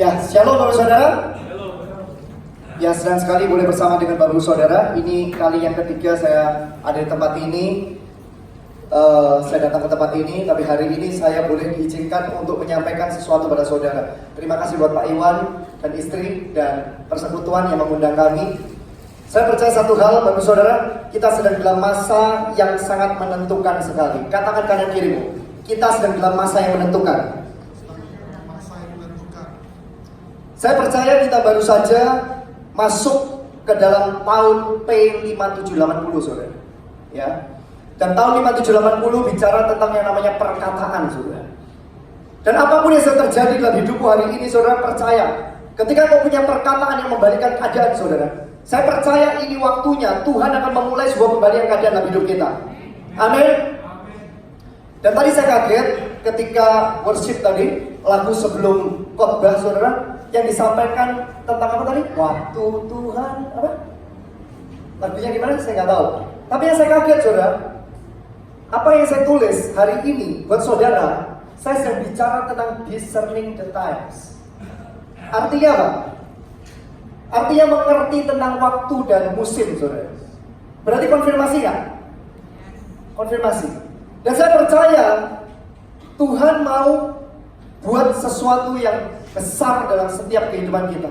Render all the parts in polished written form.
Ya, shalom Bapak Saudara. Ya, senang sekali boleh bersama dengan Bapak Saudara. Ini kali yang ketiga saya ada di tempat ini. Saya datang ke tempat ini, tapi hari ini saya boleh diizinkan untuk menyampaikan sesuatu pada saudara. Terima kasih buat Pak Iwan dan istri dan persekutuan yang mengundang kami. Saya percaya satu hal, Bapak Saudara, kita sedang dalam masa yang sangat menentukan sekali. Katakan kanan kirimu, kita sedang dalam masa yang menentukan. Saya percaya kita baru saja masuk ke dalam tahun P5780, saudara. Ya. Dan tahun 5780 bicara tentang yang namanya perkataan, saudara. Dan apapun yang sedang terjadi dalam hidupmu hari ini, saudara, percaya ketika kau punya perkataan yang membalikan keadaan, saudara, saya percaya ini waktunya Tuhan akan memulai sebuah pembalikan keadaan dalam hidup kita. Amin. Dan tadi saya kaget ketika worship tadi, lagu sebelum khotbah, saudara, yang disampaikan tentang apa tadi? Waktu Tuhan, apa? Lagunya gimana? Saya nggak tahu. Tapi yang saya kaget, saudara, apa yang saya tulis hari ini buat saudara, saya sedang bicara tentang discerning the times. Artinya apa? Artinya mengerti tentang waktu dan musim, saudara. Berarti konfirmasi kan? Konfirmasi. Dan saya percaya Tuhan mau buat sesuatu yang besar dalam setiap kehidupan kita.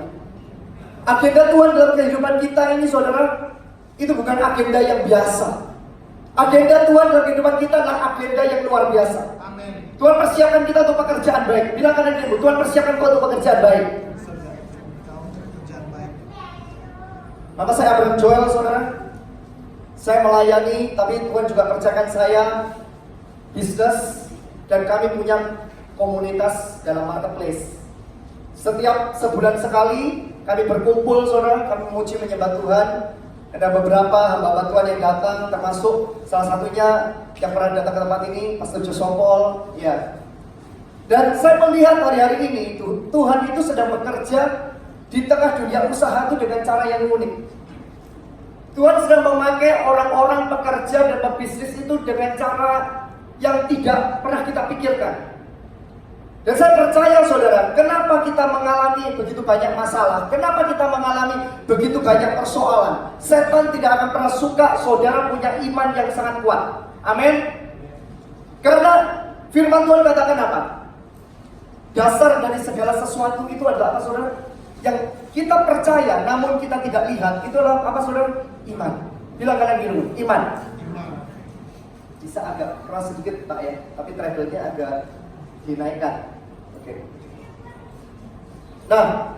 Agenda Tuhan dalam kehidupan kita ini, saudara, itu bukan agenda yang biasa. Agenda Tuhan dalam kehidupan kita adalah agenda yang luar biasa. Amin. Tuhan persiapkan kita untuk pekerjaan baik. Bilang kanan kirimu, Tuhan persiapkan kita untuk pekerjaan baik. Maka saya Abraham Joel, saudara. Saya melayani, tapi Tuhan juga percayakan saya bisnis, dan kami punya komunitas dalam marketplace. Setiap sebulan sekali kami berkumpul, saudara, kami memuji menyembah Tuhan. Ada beberapa hamba Tuhan yang datang, termasuk salah satunya yang pernah datang ke tempat ini, Pastor Josopol, ya. Dan saya melihat hari-hari ini Tuhan itu sedang bekerja di tengah dunia usaha itu dengan cara yang unik. Tuhan sedang memakai orang-orang pekerja dan pebisnis itu dengan cara yang tidak pernah kita pikirkan. Dan saya percaya, saudara, kenapa kita mengalami begitu banyak masalah, kenapa kita mengalami begitu banyak persoalan. Setan tidak akan pernah suka saudara punya iman yang sangat kuat. Amin. Karena firman Tuhan katakan apa? Dasar dari segala sesuatu itu adalah apa, saudara? Yang kita percaya namun kita tidak lihat, itu adalah apa, saudara? Iman. Bilang kanan kirimu, iman. Bisa agak keras sedikit Pak ya, tapi treble-nya agak dinaikkan. Oke. Nah,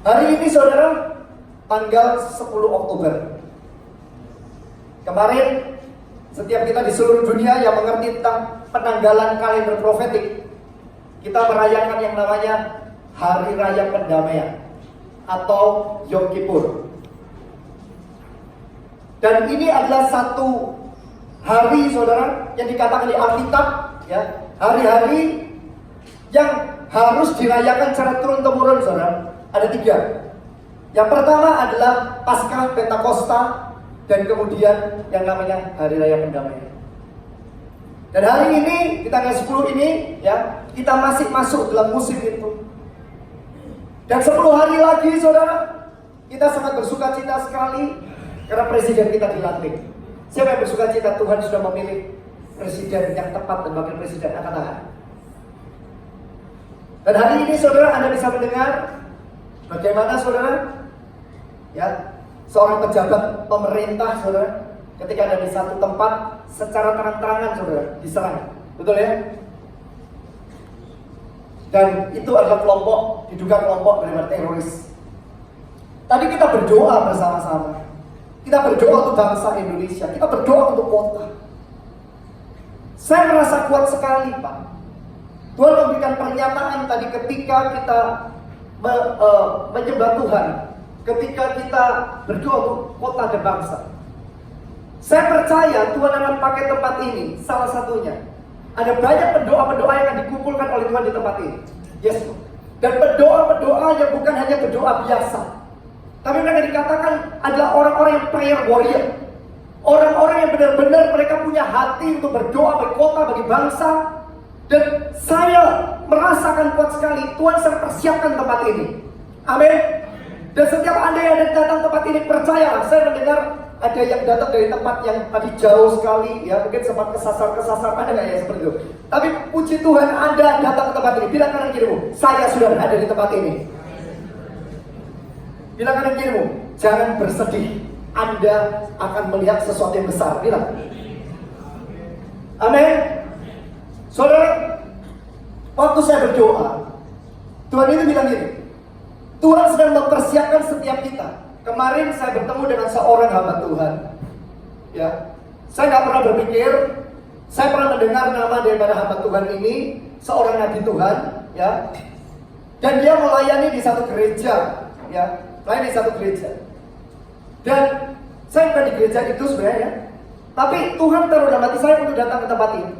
hari ini, saudara, tanggal 10 Oktober. Kemarin setiap kita di seluruh dunia yang mengerti tentang penanggalan kalender profetik, kita merayakan yang namanya Hari Raya Pendamaian atau Yom Kippur. Dan ini adalah satu hari, saudara, yang dikatakan di Alkitab, ya, hari-hari yang harus dirayakan secara turun-temurun, saudara. Ada 3. Yang pertama adalah Paskah Pentakosta, dan kemudian yang namanya Hari Raya Pendamaian. Dan hari ini, di tanggal 10 ini, ya, kita masih masuk dalam musim itu. Dan 10 hari lagi, saudara, kita sangat bersuka cita sekali karena presiden kita dilantik. Siapa yang bersuka cita? Tuhan sudah memilih presiden yang tepat dan wakil presiden. Angkat tangan. Dan hari ini, saudara, Anda bisa mendengar bagaimana, saudara, ya, seorang pejabat pemerintah, saudara, ketika ada di satu tempat secara terang-terangan, saudara, diserang. Betul ya? Dan itu adalah kelompok, diduga kelompok dari teroris. Tadi kita berdoa bersama-sama. Kita berdoa untuk bangsa Indonesia. Kita berdoa untuk kota. Saya merasa kuat sekali, Pak. Tuhan memberikan pernyataan tadi ketika kita menyembah Tuhan. Ketika kita berdoa untuk kota dan bangsa. Saya percaya Tuhan akan pakai tempat ini, salah satunya. Ada banyak pendoa-pendoa yang akan dikumpulkan oleh Tuhan di tempat ini. Yes. Dan pendoa-pendoa yang bukan hanya berdoa biasa, tapi mereka dikatakan adalah orang-orang yang prayer warrior. Orang-orang yang benar-benar mereka punya hati untuk berdoa bagi kota, bagi bangsa. Dan saya merasakan kuat sekali, Tuhan sedang persiapkan tempat ini. Amin. Dan setiap Anda yang datang tempat ini, percayalah, saya mendengar ada yang datang dari tempat yang tadi jauh sekali, ya mungkin sempat kesasar, ada nggak ya seperti itu? Tapi puji Tuhan, Anda datang ke tempat ini. Bilang kanan kirimu, saya sudah berada di tempat ini. Bilang kanan kirimu, jangan bersedih, Anda akan melihat sesuatu yang besar. Bilang. Amin. Saudara, waktu saya berdoa, Tuhan itu bilang gini, Tuhan sedang mempersiapkan setiap kita. Kemarin saya bertemu dengan seorang hamba Tuhan. Ya, saya nggak pernah berpikir, saya pernah mendengar nama daripada hamba Tuhan ini, seorang nabi Tuhan, ya. Dan dia melayani di satu gereja, ya, melayani di satu gereja. Dan saya bukan di gereja itu sebenarnya, tapi Tuhan taruh dalam hati saya untuk datang ke tempat ini.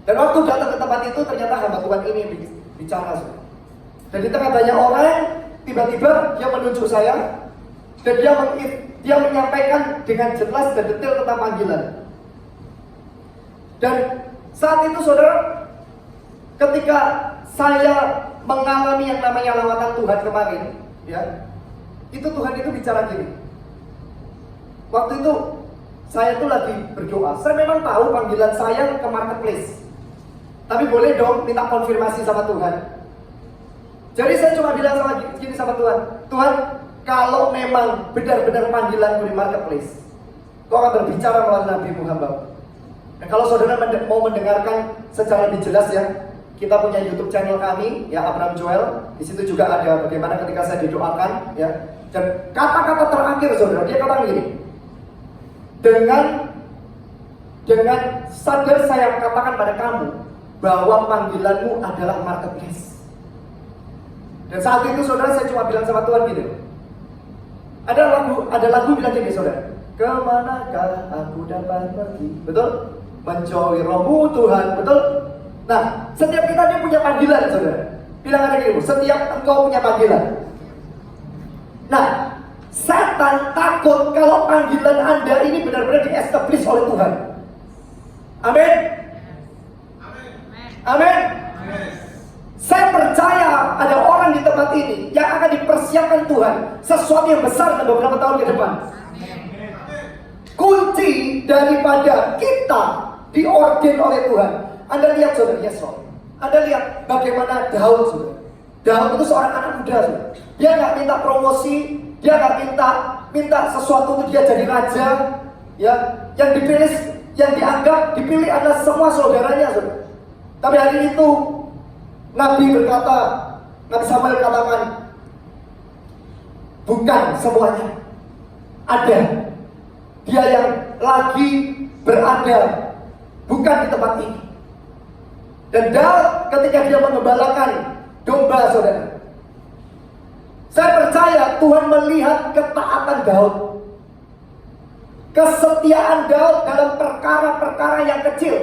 Dan waktu datang ke tempat itu ternyata hamba Tuhan ini bicara. Dan di tengah banyak orang, tiba-tiba dia menunjuk saya. Dan dia menyampaikan dengan jelas dan detail tentang panggilan. Dan saat itu saudara, ketika saya mengalami yang namanya lawatan Tuhan kemarin, ya, itu Tuhan itu bicara gini. Waktu itu saya tuh lagi berdoa. Saya memang tahu panggilan saya ke marketplace, tapi boleh dong minta konfirmasi sama Tuhan. Jadi saya cuma bilang gini sama Tuhan, Tuhan, kalau memang benar-benar panggilanku di marketplace, kau akan berbicara melalui Nabi Muhammad. Dan kalau saudara mau mendengarkan secara lebih jelas ya, kita punya YouTube channel kami, ya, Abraham Joel. Di situ juga ada bagaimana ketika saya didoakan, ya. Dan kata-kata terakhir saudara, dia katakan gini, dengan sadar saya katakan pada kamu bahwa panggilanmu adalah marketplace. Dan saat itu saudara, saya cuma bilang sama Tuhan gini, ada lagu bilang gini saudara, kemanakah aku dapat pergi, betul? Menjauhi rohmu Tuhan, betul? Nah, setiap kita dia punya panggilan saudara. Bilang ada gini, setiap engkau punya panggilan. Nah, setan takut kalau panggilan Anda ini benar-benar di-establish oleh Tuhan. Amin. Amin. Saya percaya ada orang di tempat ini yang akan dipersiapkan Tuhan sesuatu yang besar dalam beberapa tahun ke depan. Kunci daripada kita diordain oleh Tuhan. Anda lihat saudara, yes Lord. Anda lihat bagaimana Daud saudara. Daud itu seorang anak muda saudara. Dia nggak minta promosi, dia nggak minta sesuatu untuk dia jadi raja. Ya, yang dipilih adalah semua saudaranya saudara. Tapi hari itu Nabi Samuel katakan, bukan semuanya. Ada dia yang lagi berada bukan di tempat ini. Dan Daud ketika dia mengembalakan domba saudara, saya percaya Tuhan melihat ketaatan Daud, kesetiaan Daud dalam perkara-perkara yang kecil.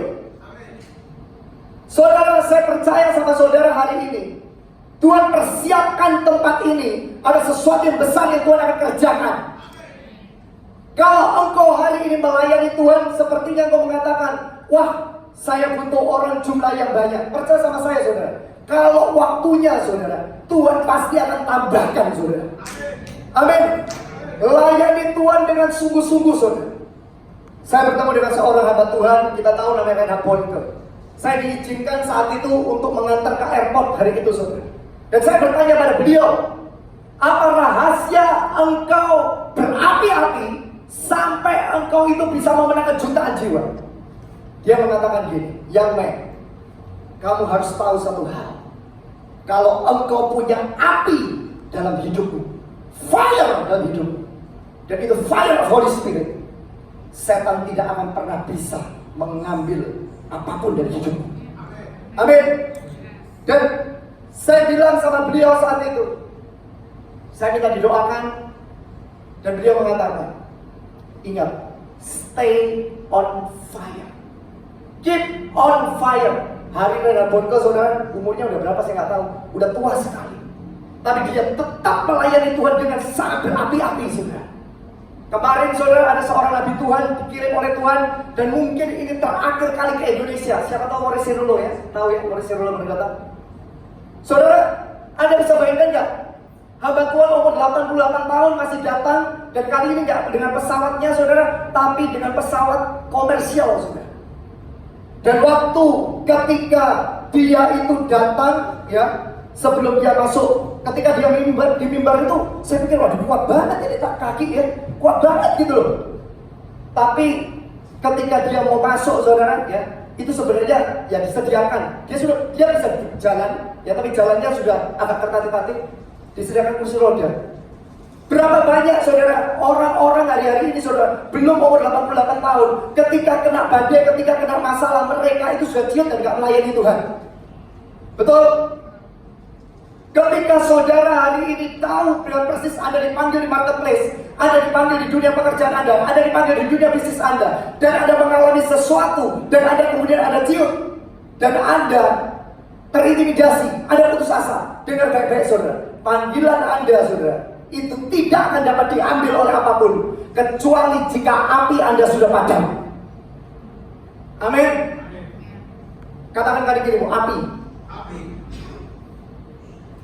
Saudara, saya percaya sama saudara hari ini, Tuhan persiapkan tempat ini, ada sesuatu yang besar yang Tuhan akan kerjakan. Kalau engkau hari ini melayani Tuhan, sepertinya engkau mengatakan, wah, saya butuh orang jumlah yang banyak. Percaya sama saya saudara, kalau waktunya saudara, Tuhan pasti akan tambahkan saudara. Amin. Layani Tuhan dengan sungguh-sungguh saudara. Saya bertemu dengan seorang hamba Tuhan, kita tahu namanya Reinhard Bonke. Saya diizinkan saat itu untuk mengantar ke airport hari itu saudara. Dan saya bertanya pada beliau, apa rahasia engkau berapi-api sampai engkau itu bisa memenangkan jutaan jiwa? Dia mengatakan gini, young man, kamu harus tahu satu hal. Kalau engkau punya api dalam hidupmu, fire dalam hidupmu, dan itu fire of Holy Spirit, setan tidak akan pernah bisa mengambil apapun dari hidupmu. Amin. Dan saya bilang sama beliau saat itu, saya minta didoakan, dan beliau mengatakan, ingat, stay on fire, keep on fire. Hari Reinhard Bonke saudara, umurnya udah berapa saya nggak tahu, udah tua sekali, tapi dia tetap melayani Tuhan dengan sangat berapi-api saudara. Kemarin saudara ada seorang nabi Tuhan dikirim oleh Tuhan dan mungkin ini terakhir kali ke Indonesia. Siapa tahu Maurice Cerullo ya? Tahu ya Maurice Cerullo pernah datang? Saudara, Anda bisa bayangkan nggak? Hamba Tuhan umur 88 tahun masih datang dan kali ini nggak dengan pesawatnya saudara, tapi dengan pesawat komersial saudara. Dan waktu ketika dia itu datang ya, sebelum dia masuk, ketika dia di mimbar itu, saya pikir waduh kuat banget ini tak kaki ya, kuat banget gitu loh. Tapi ketika dia mau masuk saudara ya, itu sebenarnya ya disediakan. Dia bisa jalan ya, tapi jalannya sudah agak tertatih-tatih, disediakan kursi roda. Berapa banyak saudara orang-orang hari-hari ini saudara belum umur 88 tahun, ketika kena badai, ketika kena masalah, mereka itu sudah ciut dan gak melayani Tuhan. Betul? Ketika saudara hari ini tahu dengan persis Anda dipanggil di marketplace, Anda dipanggil di dunia pekerjaan Anda, Anda dipanggil di dunia bisnis Anda, dan Anda mengalami sesuatu, dan Anda kemudian ada ciut, dan Anda terintimidasi, Anda putus asa. Dengar baik-baik saudara, panggilan Anda saudara itu tidak akan dapat diambil oleh apapun, kecuali jika api Anda sudah padam. Amin. Katakan kali kirimu, api.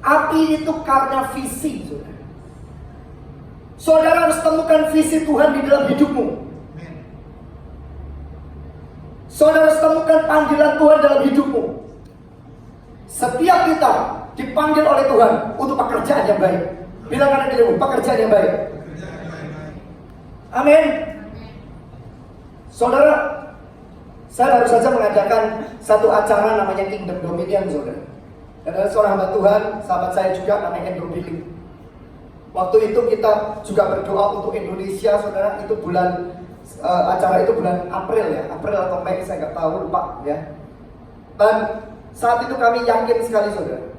Api itu karena visi, saudara. Saudara harus temukan visi Tuhan di dalam hidupmu. Saudara harus temukan panggilan Tuhan dalam hidupmu. Setiap kita dipanggil oleh Tuhan untuk pekerjaan yang baik. Bilang kanan kirimu, pekerjaan yang baik. Amin. Saudara, saya baru saja mengadakan satu acara namanya Kingdom Dominion, saudara. Dan ada seorang hamba Tuhan, sahabat saya juga namanya Andrew Billing. Waktu itu kita juga berdoa untuk Indonesia, saudara. Itu bulan acara itu bulan April ya, April atau Mei saya nggak tahu, lupa ya. Dan saat itu kami yakin sekali saudara,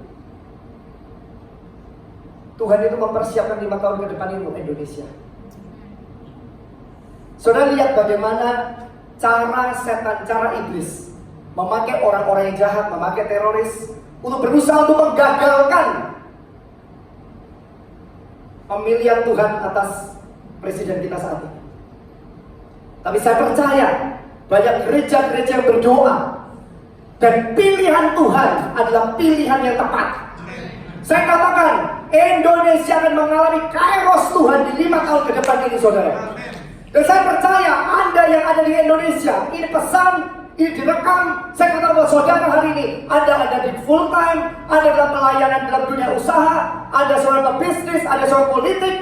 Tuhan itu mempersiapkan 5 tahun ke depan ini untuk Indonesia. Saudara lihat bagaimana cara setan, cara iblis memakai orang-orang yang jahat, memakai teroris untuk berusaha untuk menggagalkan pemilihan Tuhan atas presiden kita saat ini. Tapi saya percaya banyak gereja-gereja yang berdoa dan pilihan Tuhan adalah pilihan yang tepat. Saya katakan Indonesia akan mengalami kairos Tuhan di 5 tahun ke depan ini saudara. Dan saya percaya Anda yang ada di Indonesia, ini pesan, ini direkam. Saya katakan bahwa saudara hari ini Anda ada di full time, Anda dalam pelayanan dalam dunia usaha, Anda seorang pebisnis, Anda seorang politik.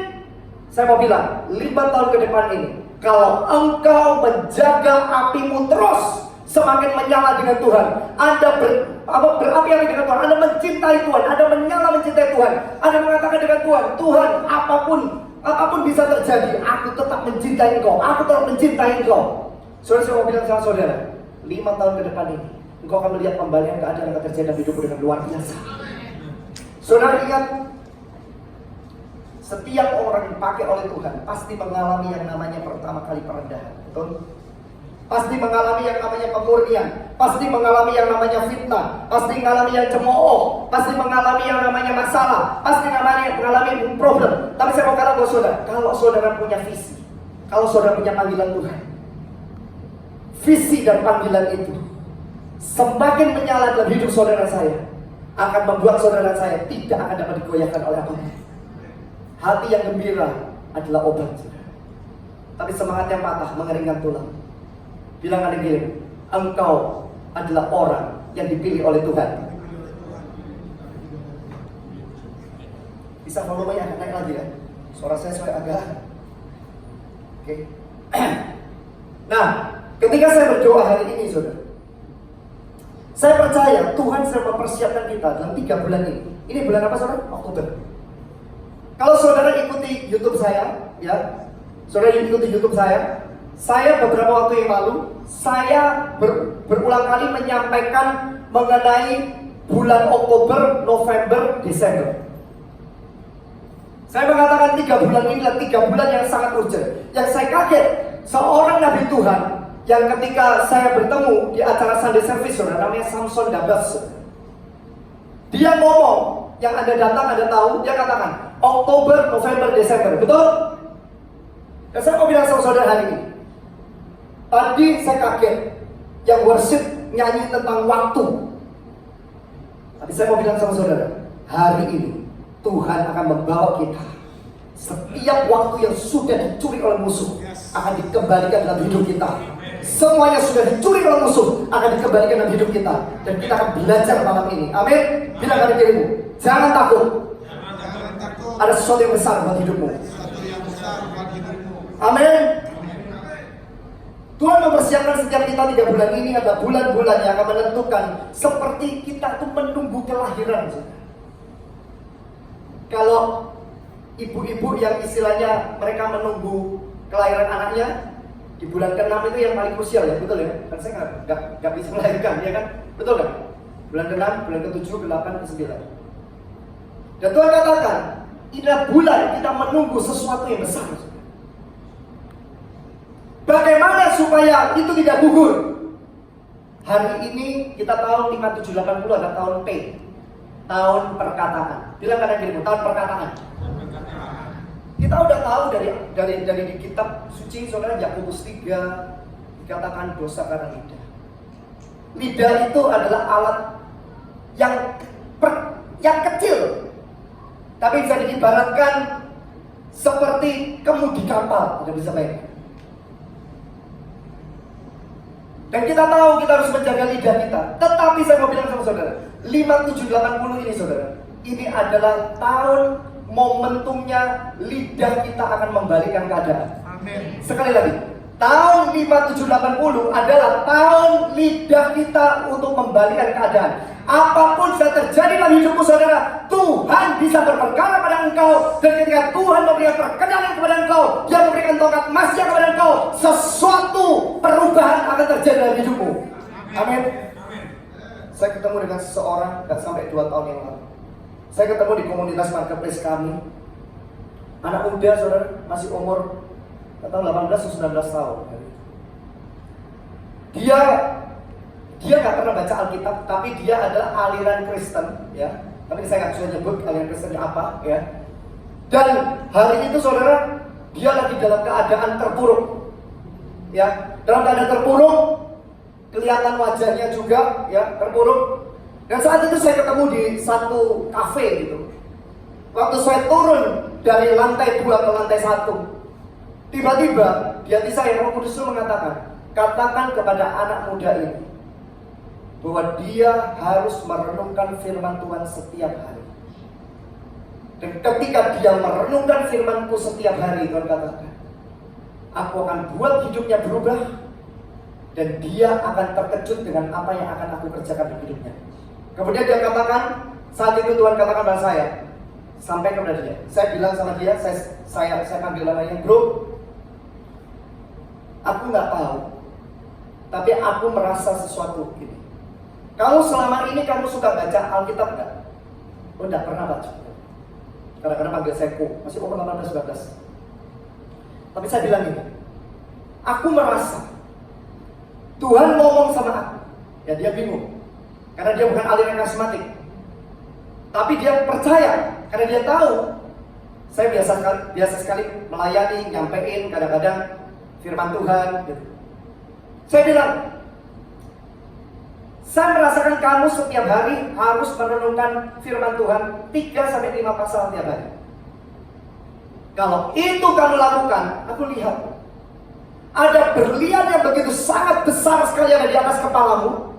Saya mau bilang 5 tahun ke depan ini, kalau engkau menjaga apimu terus semakin menyala dengan Tuhan, Anda berapi-api dengan Tuhan, Anda mencintai Tuhan, Anda menyala mencintai Tuhan, Anda mengatakan dengan Tuhan, Tuhan apapun bisa terjadi, aku tetap mencintai Engkau, aku tetap mencintai Engkau. Saudara, saya mau bilang sama saudara, 5 tahun ke depan ini, engkau akan melihat pembalian keadaan yang terjadi dalam hidupmu dengan luar biasa. Saudara ingat, setiap orang dipakai oleh Tuhan pasti mengalami yang namanya pertama kali perendahan, betul? Pasti mengalami yang namanya pemurnian, pasti mengalami yang namanya fitnah, pasti mengalami yang cemooh, pasti mengalami yang namanya masalah, pasti mengalami problem. Tapi saya mau katakan buat saudara, kalau saudara punya visi, kalau saudara punya panggilan Tuhan, visi dan panggilan itu semakin menyala dalam hidup saudara saya, akan membuat saudara saya tidak akan dapat digoyahkan oleh apapun. Hati yang gembira adalah obat, saudara. Tapi semangat yang patah mengeringkan tulang. Bilang ada gini, engkau adalah orang yang dipilih oleh Tuhan. Bisa volumenya agak naik lagi ya? Suara saya agak. Oke. Nah, ketika saya berdoa hari ini saudara, saya percaya Tuhan sedang mempersiapkan kita dalam 3 bulan ini. Ini bulan apa saudara? Oktober. Kalau saudara ikuti YouTube saya, ya, saudara ikuti YouTube saya beberapa waktu yang lalu, saya berulang kali menyampaikan mengenai bulan Oktober, November, Desember. Saya mengatakan 3 bulan ini adalah 3 bulan yang sangat urgent. Yang saya kaget, seorang nabi Tuhan yang ketika saya bertemu di acara Sunday Service, saudara, namanya Samson Dabas. Dia ngomong, yang Anda datang, Anda tahu, dia katakan Oktober, November, Desember, betul? Dan saya mau bilang sama saudara hari ini, tadi saya kaget yang worship nyanyi tentang waktu. Tapi saya mau bilang sama saudara, hari ini Tuhan akan membawa kita. Setiap waktu yang sudah dicuri oleh musuh akan dikembalikan dalam hidup kita. Semuanya sudah dicuri oleh musuh akan dikembalikan dalam hidup kita. Dan kita akan belajar malam ini. Amin. Bilang pada dirimu, jangan takut. Ada sesuatu yang besar buat hidupmu. Amin. Tuhan mempersiapkan setiap kita 3 bulan ini adalah bulan-bulan yang akan menentukan. Seperti kita tuh menunggu kelahiran. Kalau ibu-ibu yang istilahnya mereka menunggu kelahiran anaknya di bulan ke-6 itu yang paling krusial ya, betul ya? Kan saya nggak bisa melahirkan, ya kan? Betul kan? Bulan ke-6, bulan ke-7, ke-8, ke-9. Dan Tuhan katakan, inilah bulan kita menunggu sesuatu yang besar. Bagaimana supaya itu tidak gugur? Hari ini kita tahu 5780 adalah tahun P, tahun perkataan. Bilang kanan dirimu, tahun perkataan. Kita udah tahu dari kitab suci saudara, Yakobus 3 dikatakan dosa karena lidah. Lidah itu adalah alat yang kecil, tapi bisa diibaratkan seperti kemudi kapal, tidak bisa bayangkan. Dan kita tahu kita harus menjaga lidah kita. Tetapi saya mau bilang sama saudara, 5780 ini saudara, ini adalah tahun momentumnya lidah kita akan membalikan keadaan. Amin. Sekali lagi, tahun 5780 adalah tahun lidah kita untuk membalikan keadaan. Apapun yang terjadi dalam hidupmu saudara, Tuhan bisa berperkara pada engkau. Dan ketika Tuhan memberikan perkenanan kepada engkau, Dia memberikan tongkat emasnya kepada engkau, sesuatu perubahan akan terjadi dalam hidupmu. Amin. Saya ketemu dengan seseorang dan sampai 2 tahun yang lalu. Saya ketemu di komunitas marketplace kami. Anak muda saudara, masih umur 18 atau 19 tahun. Dia nggak pernah baca Alkitab, tapi dia adalah aliran Kristen, ya. Tapi saya nggak bisa nyebut aliran Kristennya apa, ya. Dan hari itu saudara, dia lagi dalam keadaan terpuruk, ya. Dalam keadaan terpuruk, kelihatan wajahnya juga, ya, terpuruk. Dan saat itu saya ketemu di satu kafe gitu. Waktu saya turun dari lantai 2 ke lantai 1, tiba-tiba di hati saya Roh Kudus mengatakan, katakan kepada anak muda ini bahwa dia harus merenungkan firman Tuhan setiap hari. Dan ketika dia merenungkan firman-Ku setiap hari, Tuhan katakan, aku akan buat hidupnya berubah, dan dia akan terkejut dengan apa yang akan aku kerjakan di hidupnya. Kemudian dia katakan, saat itu Tuhan katakan pada saya, sampai kepada dia. Saya bilang sama dia, saya panggil namanya, bro, aku nggak tahu, tapi aku merasa sesuatu gini. Kamu selama ini kamu suka baca Alkitab nggak? Oh, nggak pernah baca. Kadang-kadang panggil saya Ko, masih umur 18-19. Tapi saya bilang gini, aku merasa Tuhan ngomong sama aku. Ya dia bingung, karena dia bukan aliran karismatik. Tapi dia percaya, karena dia tahu saya biasa sekali melayani, nyampein kadang-kadang firman Tuhan gitu. Saya bilang, saya merasakan kamu setiap hari harus merenungkan firman Tuhan 3-5 pasal tiap hari. Kalau itu kamu lakukan, aku lihat ada berlian yang begitu sangat besar sekali ada di atas kepalamu.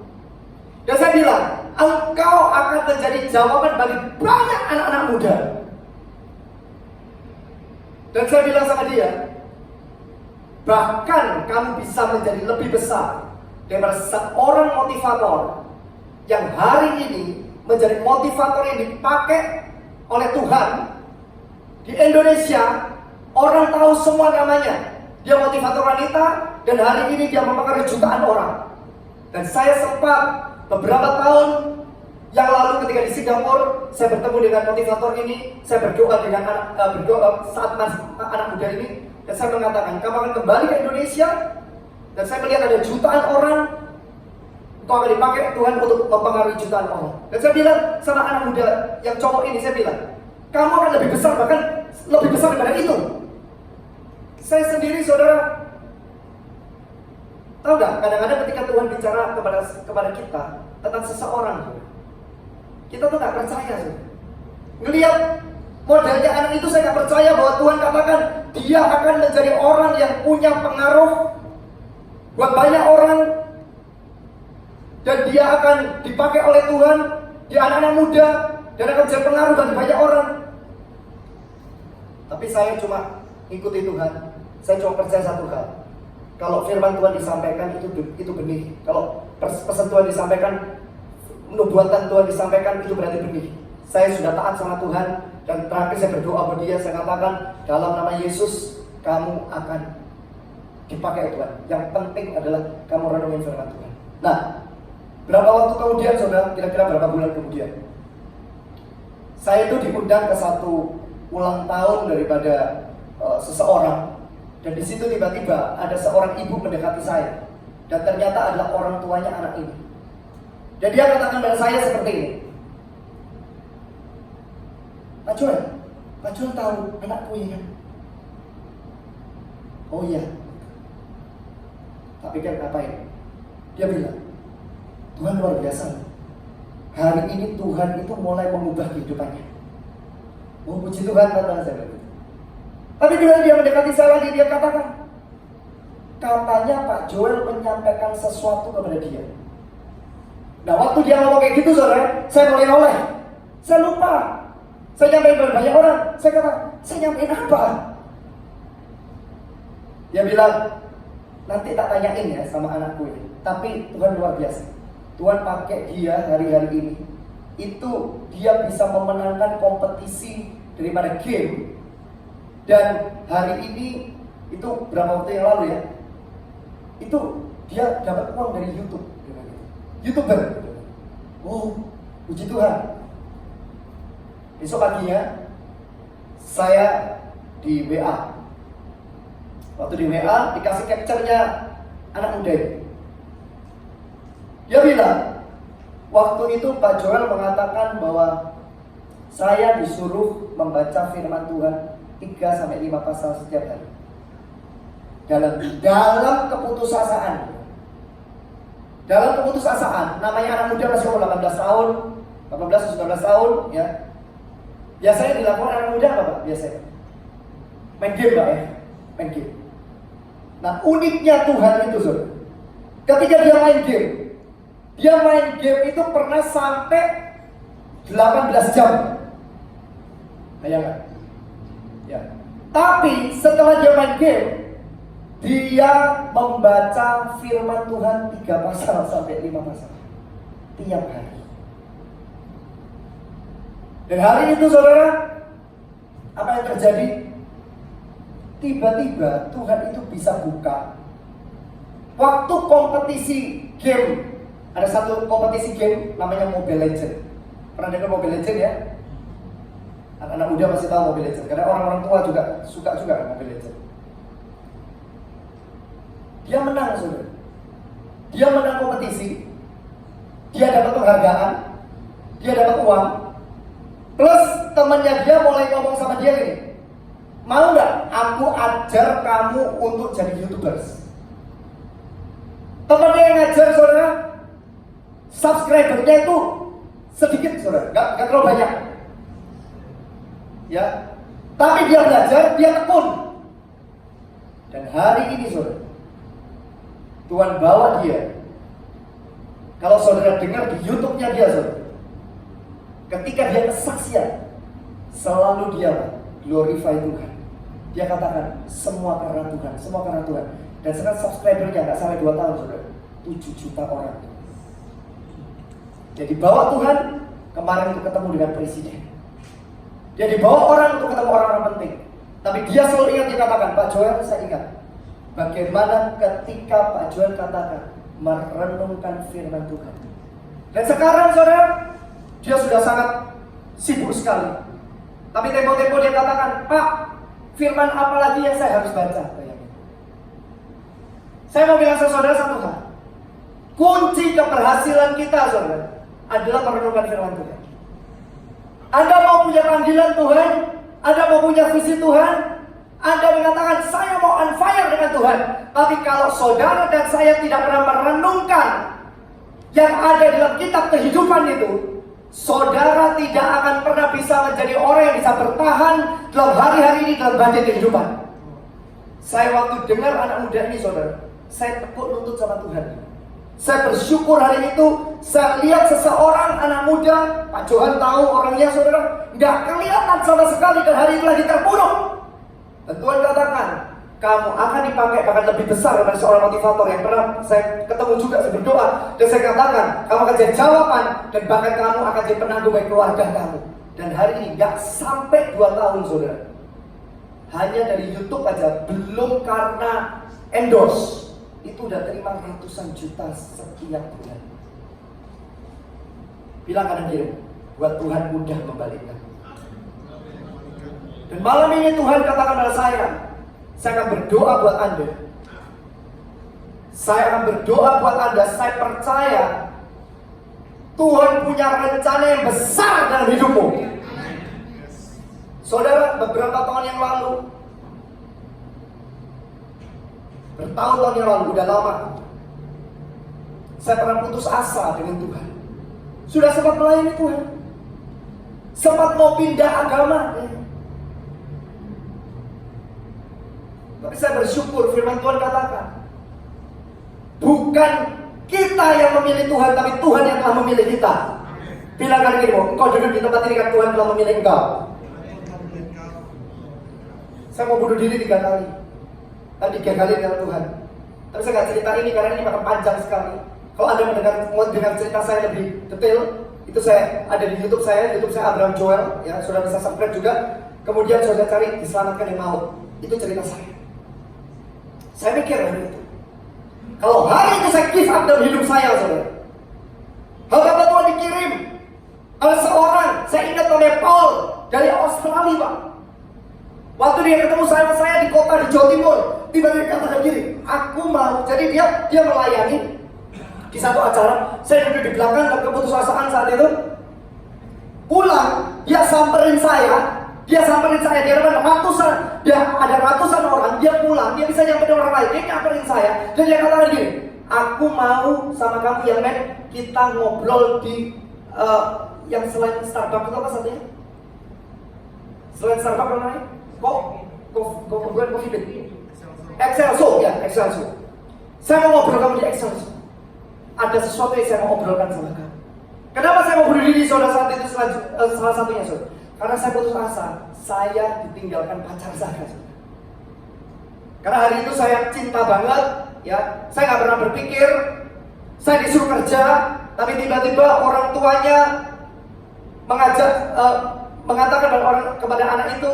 Dan saya bilang, engkau akan menjadi jawaban bagi banyak anak-anak muda. Dan saya bilang sama dia, bahkan kamu bisa menjadi lebih besar daripada seorang motivator yang hari ini menjadi motivator yang dipakai oleh Tuhan di Indonesia. Orang tahu semua namanya. Dia motivator wanita dan hari ini dia mempengaruhi jutaan orang. Dan saya sempat beberapa tahun yang lalu ketika di Singapura, saya bertemu dengan motivator ini. Saya berdoa dengan saat anak muda ini, dan saya mengatakan, kamu akan kembali ke Indonesia. Dan saya melihat ada jutaan orang, itu akan dipakai Tuhan untuk mempengaruhi jutaan orang. Dan saya bilang sama anak muda yang cowok ini, saya bilang, kamu akan lebih besar, bahkan lebih besar daripada itu. Saya sendiri, saudara, tahu nggak? Kadang-kadang ketika Tuhan bicara kepada kita tentang seseorang, kita tuh nggak percaya, saudara. Ngelihat modelnya anak itu, saya nggak percaya bahwa Tuhan katakan dia akan menjadi orang yang punya pengaruh buat banyak orang, dan dia akan dipakai oleh Tuhan di anak-anak muda, dan akan jadi pengaruh bagi banyak orang. Tapi saya cuma ikuti Tuhan. Saya cuma percaya satu hal. Kalau firman Tuhan disampaikan, itu benih. Kalau pesan Tuhan disampaikan, nubuatan Tuhan disampaikan, itu berarti benih. Saya sudah taat sama Tuhan, dan terakhir saya berdoa kepada dia. Saya katakan, dalam nama Yesus, kamu akan dipakai Tuhan. Yang penting adalah kamu renungin firman Tuhan. Nah, berapa waktu kemudian, saudara? Kira-kira berapa bulan kemudian? Saya itu diundang ke satu ulang tahun daripada seseorang, dan di situ tiba-tiba ada seorang ibu mendekati saya, dan ternyata adalah orang tuanya anak ini. Dan dia katakan pada saya seperti ini, Pak Joel tahu anakku ini kan? Oh iya. Tapi kan ngapain? Dia bilang, Tuhan luar biasa. Hari ini Tuhan itu mulai mengubah kehidupannya. Oh, puji Tuhan, kata saya. Tapi bila dia mendekati saya lagi, dia katakan, katanya Pak Joel menyampaikan sesuatu kepada dia. Nah, waktu dia ngomong kayak gitu, saudara, saya mulai noleh. Saya lupa. Saya nyampein kepada banyak orang. Saya kata, saya nyampein apa? Dia bilang, nanti tak tanyain ya sama anakku ini. Tapi Tuhan luar biasa. Tuhan pakai dia hari-hari ini. Itu dia bisa memenangkan kompetisi daripada game. Dan hari ini, itu berapa waktu yang lalu ya, itu dia dapat uang dari YouTube. YouTuber. Oh, puji Tuhan. Besok paginya saya di WA. Waktu di WA dikasih capture-nya anak muda ini. Dia bilang, waktu itu Pak Joel mengatakan bahwa saya disuruh membaca firman Tuhan 3-5 pasal setiap hari. Dalam keputusasaan. Dalam keputusasaan, namanya anak muda masih umur 18 tahun, 18-19 tahun, ya. Biasanya dilakukan anak muda apa, Pak? Biasanya main game, Pak, ya. Main game. Nah, uniknya Tuhan itu, saudara. Ketika dia main game itu pernah sampai 18 jam. Bayangkan. Ya. Tapi setelah dia main game, dia membaca firman Tuhan 3 pasal sampai 5 pasal tiap hari. Dan hari itu, saudara, apa yang terjadi? Tiba-tiba Tuhan itu bisa buka. Waktu kompetisi game, ada satu kompetisi game namanya Mobile Legends. Pernah dengar Mobile Legends ya? Anak-anak muda masih tahu Mobile Legends, karena orang-orang tua juga suka juga Mobile Legends. Dia menang, saudara. Dia menang kompetisi. Dia dapat penghargaan. Dia dapat uang. Plus temannya dia mulai ngomong sama dia gini, mau nggak aku ajar kamu untuk jadi YouTubers? Temannya yang ngajar, saudara, subscribernya itu sedikit, saudara, nggak terlalu banyak. Ya, tapi dia belajar, dia tekun. Dan hari ini, saudara, Tuhan bawa dia. Kalau saudara dengar di YouTube-nya dia, saudara, ketika dia kesaksian, selalu dia glorify Tuhan. Dia katakan, semua karena Tuhan, semua karena Tuhan. Dan sekarang subscribernya nggak sampai 2 tahun, saudara, 7 juta orang. Dia dibawa Tuhan kemarin untuk ketemu dengan presiden. Dia dibawa orang untuk ketemu orang-orang penting. Tapi dia selalu ingat, dia katakan, Pak Joel, saya ingat bagaimana ketika Pak Joel katakan merenungkan firman Tuhan. Dan sekarang, saudara, dia sudah sangat sibuk sekali. Tapi tempo-tempo dia katakan, Pak, firman apa lagi yang saya harus baca? Saya mau bilang sama saudara satu hal. Kunci keberhasilan kita, saudara, adalah merenungkan firman Tuhan. Anda mau punya panggilan Tuhan, Anda mau punya visi Tuhan, Anda mengatakan saya mau on fire dengan Tuhan. Tapi kalau saudara dan saya tidak pernah merenungkan yang ada dalam kitab kehidupan itu, saudara tidak akan pernah bisa menjadi orang yang bisa bertahan dalam hari-hari ini dalam badai kehidupan. Saya waktu dengar anak muda ini saudara, saya tekuk lutut sama Tuhan. Saya bersyukur hari itu saya lihat seseorang anak muda, Pak Johan tahu orangnya saudara, nggak kelihatan sama sekali dan hari itu lagi terpuruk. Dan Tuhan katakan, kamu akan dipakai bahkan lebih besar daripada seorang motivator yang pernah saya ketemu juga, saya berdoa dan saya katakan, kamu akan jadi jawaban dan bahkan kamu akan jadi penanggung bagi keluarga kamu. Dan hari ini nggak sampai 2 tahun saudara, hanya dari YouTube aja, belum karena endorse, itu udah terima ratusan juta setiap bulan. Bilang kanan kiri, buat Tuhan mudah membalikkan. Dan malam ini Tuhan katakan pada saya akan berdoa buat Anda. Saya akan berdoa buat Anda. Saya percaya Tuhan punya rencana yang besar dalam hidupmu. Saudara, beberapa tahun yang lalu, bertahun-tahun yang lalu, udah lama, saya pernah putus asa dengan Tuhan. Sudah sempat melayani Tuhan, sempat mau pindah agama. Tapi saya bersyukur firman Tuhan katakan, bukan kita yang memilih Tuhan, tapi Tuhan yang telah memilih kita. Bilang kali ini, engkau dengar di tempat ini kan Tuhan telah memilih engkau. Saya mau bunuh diri 3 kali. Dan 3 kali dengan Tuhan. Tapi saya nggak cerita ini karena ini bakal panjang sekali. Kalau Anda mau dengar cerita saya lebih detail, itu saya ada di YouTube saya Abraham Joel, ya, sudah bisa subscribe juga. Kemudian sudah cari diselamatkan yang maut. Itu cerita saya. Saya mikir hari itu, kalau hari itu saya give up dalam hidup saya, saudara, hamba Tuhan dikirim oleh seorang, saya ingat namanya Paul dari Australia, Pak. Waktu dia ketemu saya di kota di Jawa Timur, tiba-tiba katakan gini, aku mau. Jadi dia melayani di satu acara, saya duduk di belakang dan keputusasaan saat itu. Pulang, dia samperin saya, dia ada ratusan orang, dia pulang, dia bisa nyamperin orang lain, dia nyamperin saya, dan dia katakan gini, aku mau sama kamu yang men, kita ngobrol di yang selain Starbucks itu apa satunya? Selain Starbucks apa namanya? Coffee Bean. Excelso, ya, Excelso. Saya mau ngobrol kamu di Excelso. Ada sesuatu yang saya mau ngobrolkan sama kamu. Kenapa saya mau bunuh diri saudara saat itu salah satunya saudara? Karena saya putus asa, saya ditinggalkan pacar saya. Saudara. Karena hari itu saya cinta banget, ya. Saya nggak pernah berpikir saya disuruh kerja, tapi tiba-tiba orang tuanya mengatakan kepada anak itu,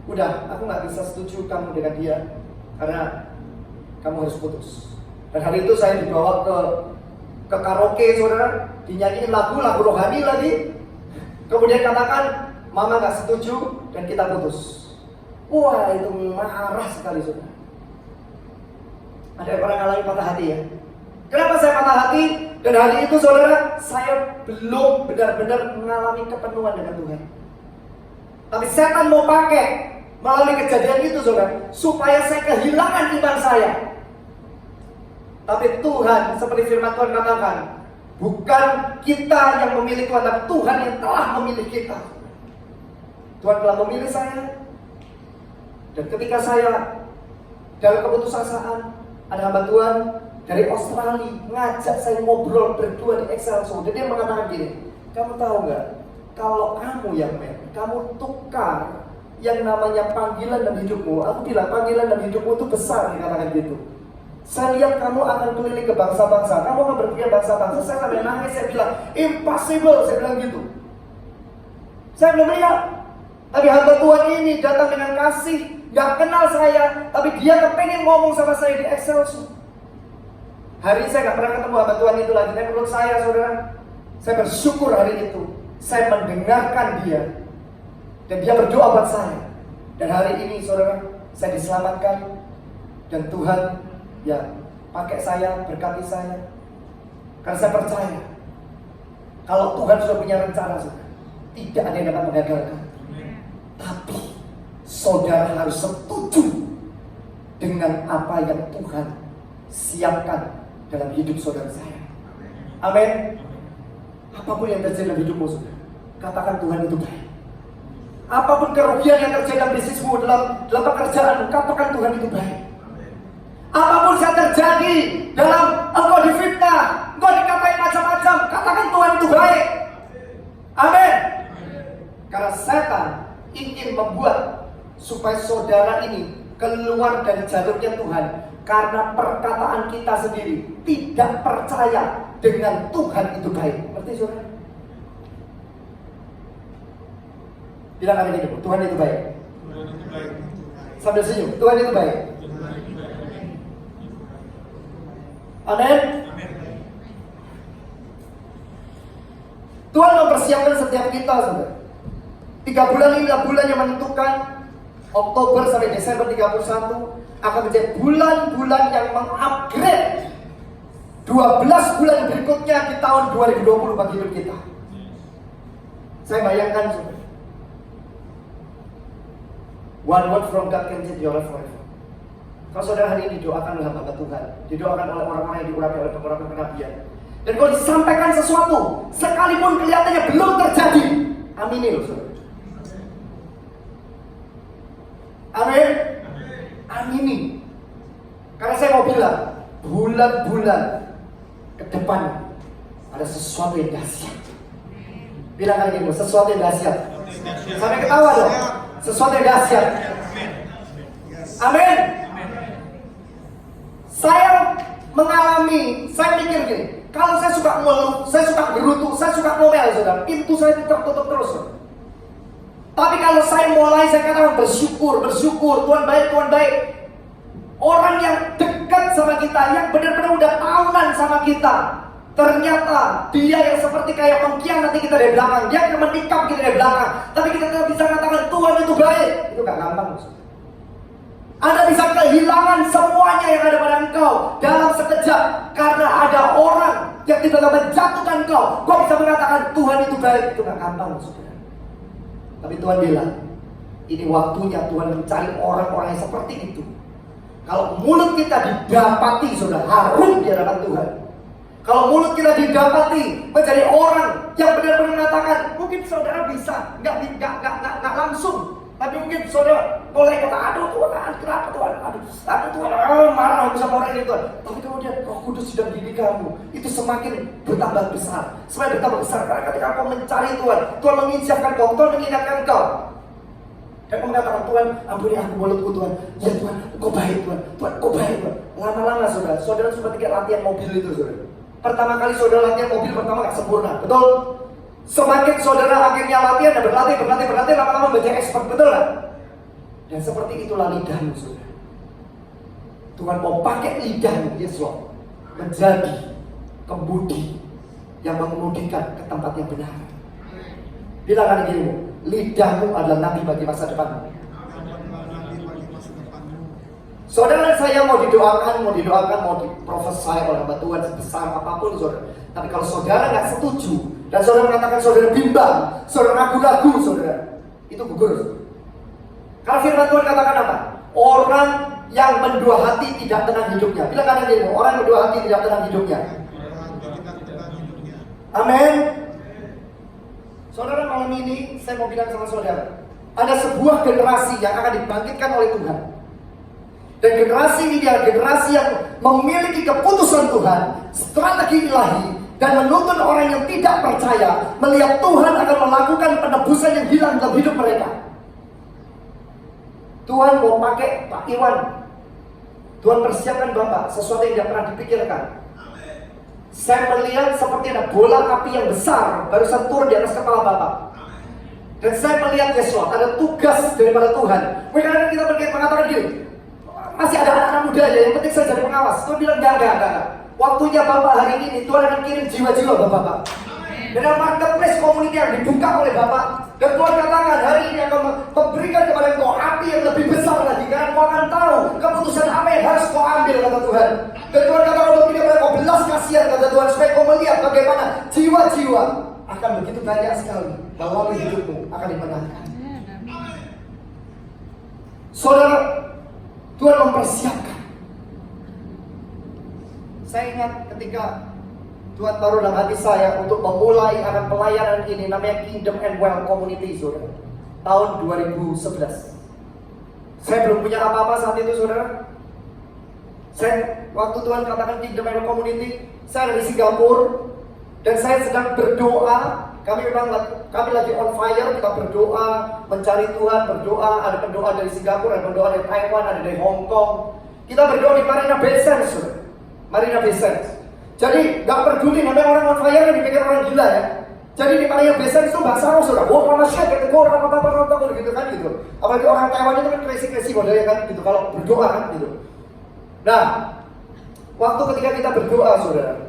udah, aku nggak bisa setuju kamu dengan dia karena kamu harus putus. Dan hari itu saya dibawa ke karaoke, saudara, dinyanyiin lagu rohani lagi. Kemudian katakan, mama nggak setuju dan kita putus. Wah, itu marah sekali, saudara. Ada yang pernah ngalamin patah hati ya? Kenapa saya patah hati? Dan hari itu, saudara, saya belum benar-benar mengalami kepenuhan dengan Tuhan. Tapi setan mau pakai melalui kejadian itu, saudara, supaya saya kehilangan iman saya. Tapi Tuhan, seperti firman Tuhan katakan, bukan kita yang memilih Tuhan, tapi Tuhan yang telah memilih kita. Tuhan telah memilih saya. Dan ketika saya dalam keputusasaan, ada hamba Tuhan dari Australia ngajak saya ngobrol berdua di Excelso. Dan dia mengatakan gini, kamu tahu nggak, kalau kamu yang kamu tukar yang namanya panggilan dalam hidupmu. Aku bilang panggilan dalam hidupmu itu besar, dikatakan gitu. Saya lihat kamu akan keliling ke bangsa-bangsa, kamu akan berpikir bangsa-bangsa. Saya sampai nangis, saya bilang impossible, saya bilang gitu. Saya belum lihat, tapi hamba Tuhan ini datang dengan kasih, gak kenal saya, tapi dia kepengen ngomong sama saya di Excelso. Hari ini saya gak pernah ketemu hamba Tuhan itu lagi. Dan menurut saya, saudara, saya bersyukur hari itu saya mendengarkan dia dan dia berdoa buat saya. Dan hari ini, saudara, saya diselamatkan dan Tuhan ya pakai saya, berkati saya. Karena saya percaya kalau Tuhan sudah punya rencana, saudara, tidak ada yang dapat menggagalkan. Tapi saudara harus setuju dengan apa yang Tuhan siapkan dalam hidup saudara saya. Amin. Apapun yang terjadi dalam hidupmu, saudara, katakan Tuhan itu baik. Apapun kerugian yang terjadi dalam bisnismu, dalam pekerjaanmu, katakan Tuhan itu baik. Apapun yang terjadi dalam engkau difitnah, engkau dikatain macam-macam, katakan Tuhan itu baik. Amin. Karena setan ingin membuat supaya saudara ini keluar dari jalurnya Tuhan karena perkataan kita sendiri tidak percaya dengan Tuhan itu baik. Ngerti saudara? Bilang kali ini, Tuhan itu baik. Sambil senyum, Tuhan itu baik. Amin. Tuhan mempersiapkan setiap kita, saudara. 3 bulan ini adalah bulan yang menentukan. Oktober sampai Desember 31 akan menjadi bulan-bulan yang mengupgrade 12 bulan berikutnya di tahun 2020 bagi hidup kita. Saya bayangkan, saudara, one word from God can change your life forever. Kalau saudara hari ini didoakan oleh hamba Tuhan, didoakan oleh orang-orang yang diurapi oleh orang-orang kenabian, dan kalau disampaikan sesuatu, sekalipun kelihatannya belum terjadi, amini loh saudara. Amin. Amini. Karena saya mau bilang, bulan-bulan ke depan ada sesuatu yang dahsyat. Bilang kali ini, sesuatu yang dahsyat. Sampai ketawa dong. Sesuatu yang dahsyat. Amin. Saya mengalami, saya mikir gini, kalau saya suka ngeluh, saya suka gerutu, saya suka ngomel, saudara, pintu saya tertutup terus, saudara. Tapi kalau saya mulai, saya katakan bersyukur, Tuhan baik, Tuhan baik. Orang yang dekat sama kita, yang benar-benar udah tahunan sama kita, ternyata dia yang seperti kayak mengkhianati kita dari belakang, dia yang menikam kita dari belakang, tapi kita tidak bisa katakan Tuhan itu baik. Itu gak gampang, saudara. Anda bisa kehilangan semuanya yang ada pada engkau dalam sekejap karena ada orang yang tiba-tiba menjatuhkan engkau. Kau bisa mengatakan Tuhan itu baik. Itu gak gampang, saudara. Tapi Tuhan bilang, ini waktunya Tuhan mencari orang-orang yang seperti itu. Kalau mulut kita didapati, saudara, harum di hadapan Tuhan. Kalau mulut kita didapati menjadi orang yang benar-benar mengatakan, mungkin saudara bisa, nggak langsung, tapi mungkin saudara boleh kata, aduh Tuhan, kenapa Tuhan, aduh Tuhan, marah aku sama orang itu Tuhan. Tapi kemudian Roh Kudus sedang didik kamu, itu semakin bertambah besar, semakin bertambah besar. Karena ketika kau mencari Tuhan, Tuhan mengingatkan kau, Tuhan mengingatkan kau. Dan kau mengatakan, Tuhan, ampuni aku mulutku Tuhan. Ya Tuhan, kau baik Tuhan, Tuhan, kau baik Tuhan. Lama-lama saudara seperti kayak latihan mobil itu, saudara. Pertama kali saudara latihan mobil, pertama gak sempurna, betul? Semakin saudara akhirnya latihan dan berlatih, lama-lama menjadi expert, betul gak? Dan seperti itulah lidahmu, saudara. Tuhan mau pakai lidahmu, yes Lord, menjadi kemudi yang mengemudikan ke tempat yang benar. Bilang kan dirimu, lidahmu adalah nabi bagi masa depanmu. Saudara dan saya mau didoakan, mau diprofesai oleh hamba Tuhan sebesar apapun, saudara. Tapi kalau saudara nggak setuju dan saudara mengatakan saudara bimbang, saudara ragu-ragu, saudara, itu gugur. Karena firman Tuhan katakan apa? Orang yang mendua hati tidak tenang hidupnya. Bilang kanan dirimu, orang yang mendua hati tidak tenang hidupnya. Amin. Saudara, malam ini saya mau bilang sama saudara, ada sebuah generasi yang akan dibangkitkan oleh Tuhan. Dan generasi ini adalah generasi yang memiliki keputusan Tuhan, strategi ilahi, dan menuntun orang yang tidak percaya melihat Tuhan akan melakukan penebusan yang hilang dalam hidup mereka. Tuhan mau pakai Pak Iwan. Tuhan persiapkan Bapak sesuatu yang tidak pernah dipikirkan. Saya melihat seperti ada bola api yang besar barusan turun di atas kepala Bapak. Dan saya melihat Yesus, ada tugas daripada Tuhan. Mungkin kita mengatakan gini, masih ada anak-anak muda aja, yang penting saya jadi pengawas. Tuhan bilang enggak. Waktunya Bapak hari ini Tuhan akan kirim jiwa-jiwa Bapak. Dengan marketplace community yang dibuka oleh Bapak. Dan Tuhan katakan hari ini akan memberikan kepada engkau api yang lebih besar lagi. Karena kau akan tahu keputusan apa yang harus kau ambil, kata Tuhan. Dan Tuhan katakan memberikan kepada kau belas kasihan, kata Tuhan, supaya kau melihat bagaimana jiwa-jiwa akan begitu banyak sekali melalui hidupmu akan dimenangkan. Saudara, Tuhan mempersiapkan. Saya ingat ketika Tuhan taruh dalam hati saya untuk memulai akan pelayanan ini, namanya Kingdom and Well Community, saudara. Tahun 2011. Saya belum punya apa-apa saat itu, saudara. Waktu Tuhan katakan Kingdom and Well Community, saya dari Singapura dan saya sedang berdoa. Kami lagi on fire, kita berdoa, mencari Tuhan, berdoa. Ada pendoa dari Singapura, ada pendoa dari Taiwan, ada dari Hong Kong. Kita berdoa di Marina Bay Sands, saudara. Marina Bay Sands. Jadi gak peduli, namanya orang on fire dipikir orang gila ya. Jadi di Marina Bay Sands itu bahasa Arab, saudara. Oh, sama syekh, apa gitu kan gitu. Apalagi orang Taiwan itu kan crazy modelnya kan gitu. Kalau berdoa kan gitu. Nah, waktu ketika kita berdoa, saudara,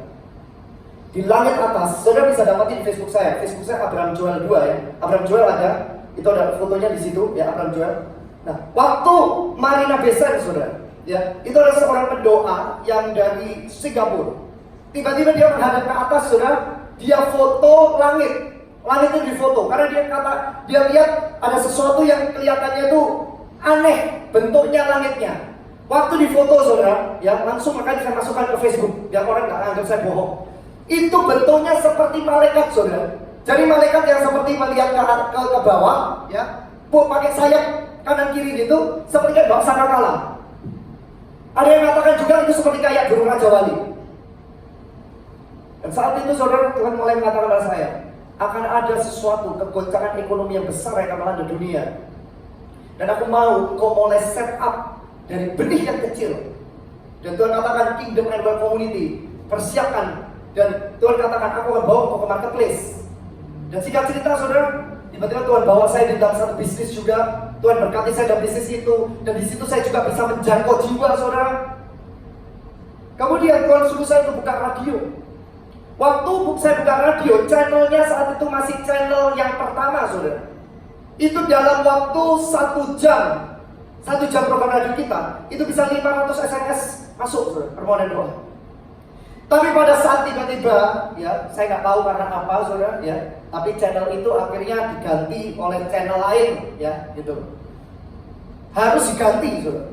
di langit atas, saudara bisa dapatin Facebook saya. Facebook saya Abraham Joel 2 ya. Abraham Joel ada, itu ada fotonya di situ ya, Abraham Joel. Nah, waktu Marina Bay Sands, saudara, ya, itu ada seorang pendoa yang dari Singapura. Tiba-tiba dia menghadap ke atas, saudara, dia foto langit. Langit itu difoto karena dia lihat ada sesuatu yang kelihatannya itu aneh bentuknya langitnya. Waktu difoto, saudara, ya langsung akan saya masukkan ke Facebook biar orang nggak anggap saya bohong. Itu bentuknya seperti malaikat, saudara. Jadi malaikat yang seperti melihat ke bawah, ya, pakai sayap kanan kiri gitu, seperti kayak bawa sangkakala. Ada yang mengatakan juga itu seperti kayak burung Raja Wali. Dan saat itu, saudara, Tuhan mulai mengatakan kepada saya, akan ada sesuatu kegoncangan ekonomi yang besar yang akan melanda dunia. Dan aku mau kau mulai set up dari benih yang kecil. Dan Tuhan katakan Kingdom and Well Community, persiapkan. Dan Tuhan katakan aku akan bawa kau ke marketplace. Dan singkat cerita, saudara, tiba-tiba Tuhan bawa saya di dalam satu bisnis juga. Tuhan berkati saya dalam bisnis itu. Dan di situ saya juga bisa menjangkau jiwa, saudara. Kemudian Tuhan suruh saya untuk buka radio. Waktu saya buka radio, channelnya saat itu masih channel yang pertama, saudara. Itu dalam waktu 1 jam. 1 jam program radio kita, itu bisa 500 SMS masuk, saudara, permohonan doa. Tapi pada saat tiba-tiba, ya, saya nggak tahu karena apa, saudara, ya. Tapi channel itu akhirnya diganti oleh channel lain, ya, gitu. Harus diganti, saudara.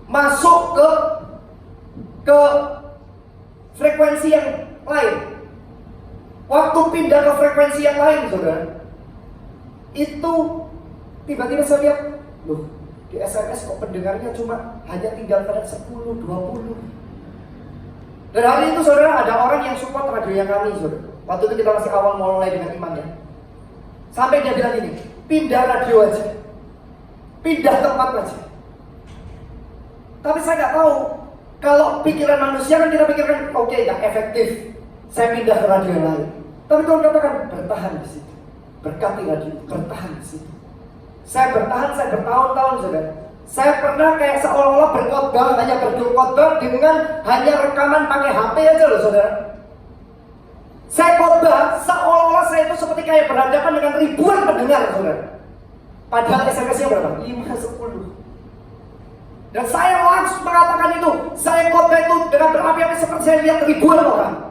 Masuk ke frekuensi yang lain. Waktu pindah ke frekuensi yang lain, saudara, itu tiba-tiba saya lihat, loh, di SMS kok pendengarnya cuma hanya tinggal pada 10, 20. Dan hari itu, saudara, ada orang yang support radio yang kami, saudara. Waktu itu kita masih awal mulai dengan imannya. Sampai dia bilang ini, pindah radio aja, pindah tempat aja. Tapi saya nggak tahu, kalau pikiran manusia kan kita pikirkan, oke, nggak efektif, saya pindah ke radio yang lain. Tapi Tuhan katakan, bertahan di situ, berkati radio, bertahan di situ. Saya bertahan, saya bertahun-tahun, saudara. Saya pernah kayak seolah-olah berkhotbah, hanya berkhotbah dengan hanya rekaman pakai HP aja loh, saudara. Saya khotbah seolah-olah saya itu seperti kayak berhadapan dengan ribuan pendengar, saudara. Padahal SMS-nya berapa? 5, 10. Dan saya langsung mengatakan itu, saya khotbah itu dengan berapi-api seperti saya lihat ribuan orang.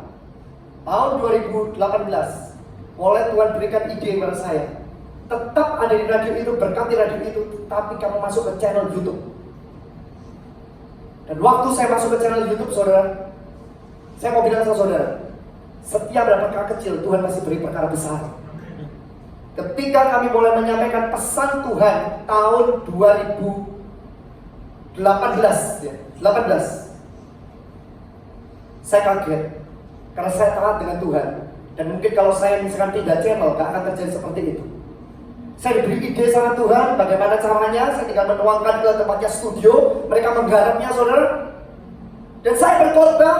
Tahun 2018, mulai Tuhan berikan ide kepada saya. Tetap ada di radio itu, berkati radio itu, tapi kamu masuk ke channel YouTube. Dan waktu saya masuk ke channel YouTube, saudara, saya mau bilang sama saudara, setiap ada perkara kecil, Tuhan masih beri perkara besar. Ketika kami mulai menyampaikan pesan Tuhan tahun 2018, ya, 18, saya kaget karena saya taat dengan Tuhan. Dan mungkin kalau saya misalkan pindah channel, gak akan terjadi seperti itu. Saya diberi ide sama Tuhan, bagaimana caranya, saya tinggal menuangkan ke tempatnya studio, mereka menggarapnya, saudara. Dan saya berkhotbah,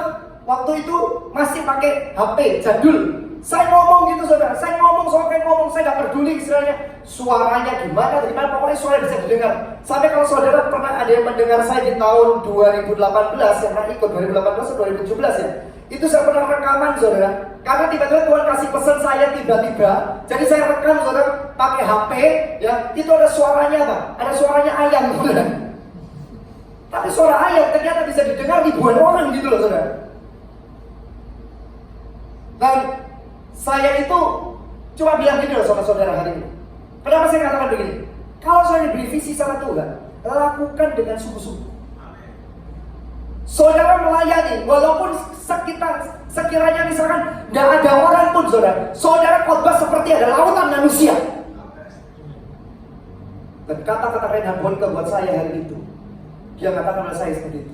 waktu itu masih pakai HP jadul. Saya ngomong gitu, saudara, saya ngomong, saya gak peduli istilahnya suaranya gimana, pokoknya suara bisa didengar. Sampai kalau saudara pernah ada yang mendengar saya di tahun 2018, yang pernah ikut 2018 atau 2017 ya, itu saya pernah rekaman, saudara. Karena tiba-tiba Tuhan kasih pesan saya tiba-tiba, jadi saya rekam, saudara, pakai HP, ya, itu ada suaranya, Pak. Ada suaranya ayam, saudara. Tapi suara ayam ternyata bisa didengar ribuan orang gitu loh, saudara. Dan saya itu cuma bilang gini loh sama saudara hari ini. Kenapa saya katakan begini? Kalau saya diberi visi sama Tuhan, lakukan dengan sungguh-sungguh. Saudara melayani, walaupun sekiranya misalkan nggak ada orang pun saudara khotbah seperti ada lautan manusia. Dan kata-kata Reinhard Bonnke buat saya hari itu, dia katakan kepada saya seperti itu.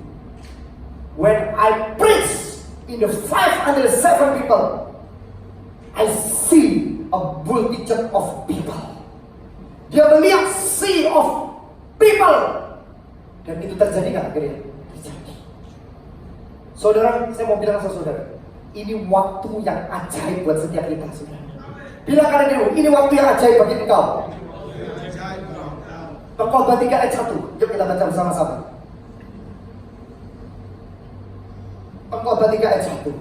When I preach in the 507 people, I see a multitude of people. Dia melihat sea of people. Dan itu terjadi nggak akhirnya? Terjadi. Saudara, saya mau bilang sama saudara, ini waktu yang ajaib buat setiap kita, saudara. Bilang kalian dulu, ini waktu yang ajaib bagi engkau. Pengkhotbah 3 ayat 1. Yuk kita baca bersama-sama. Pengkhotbah 3 ayat 1.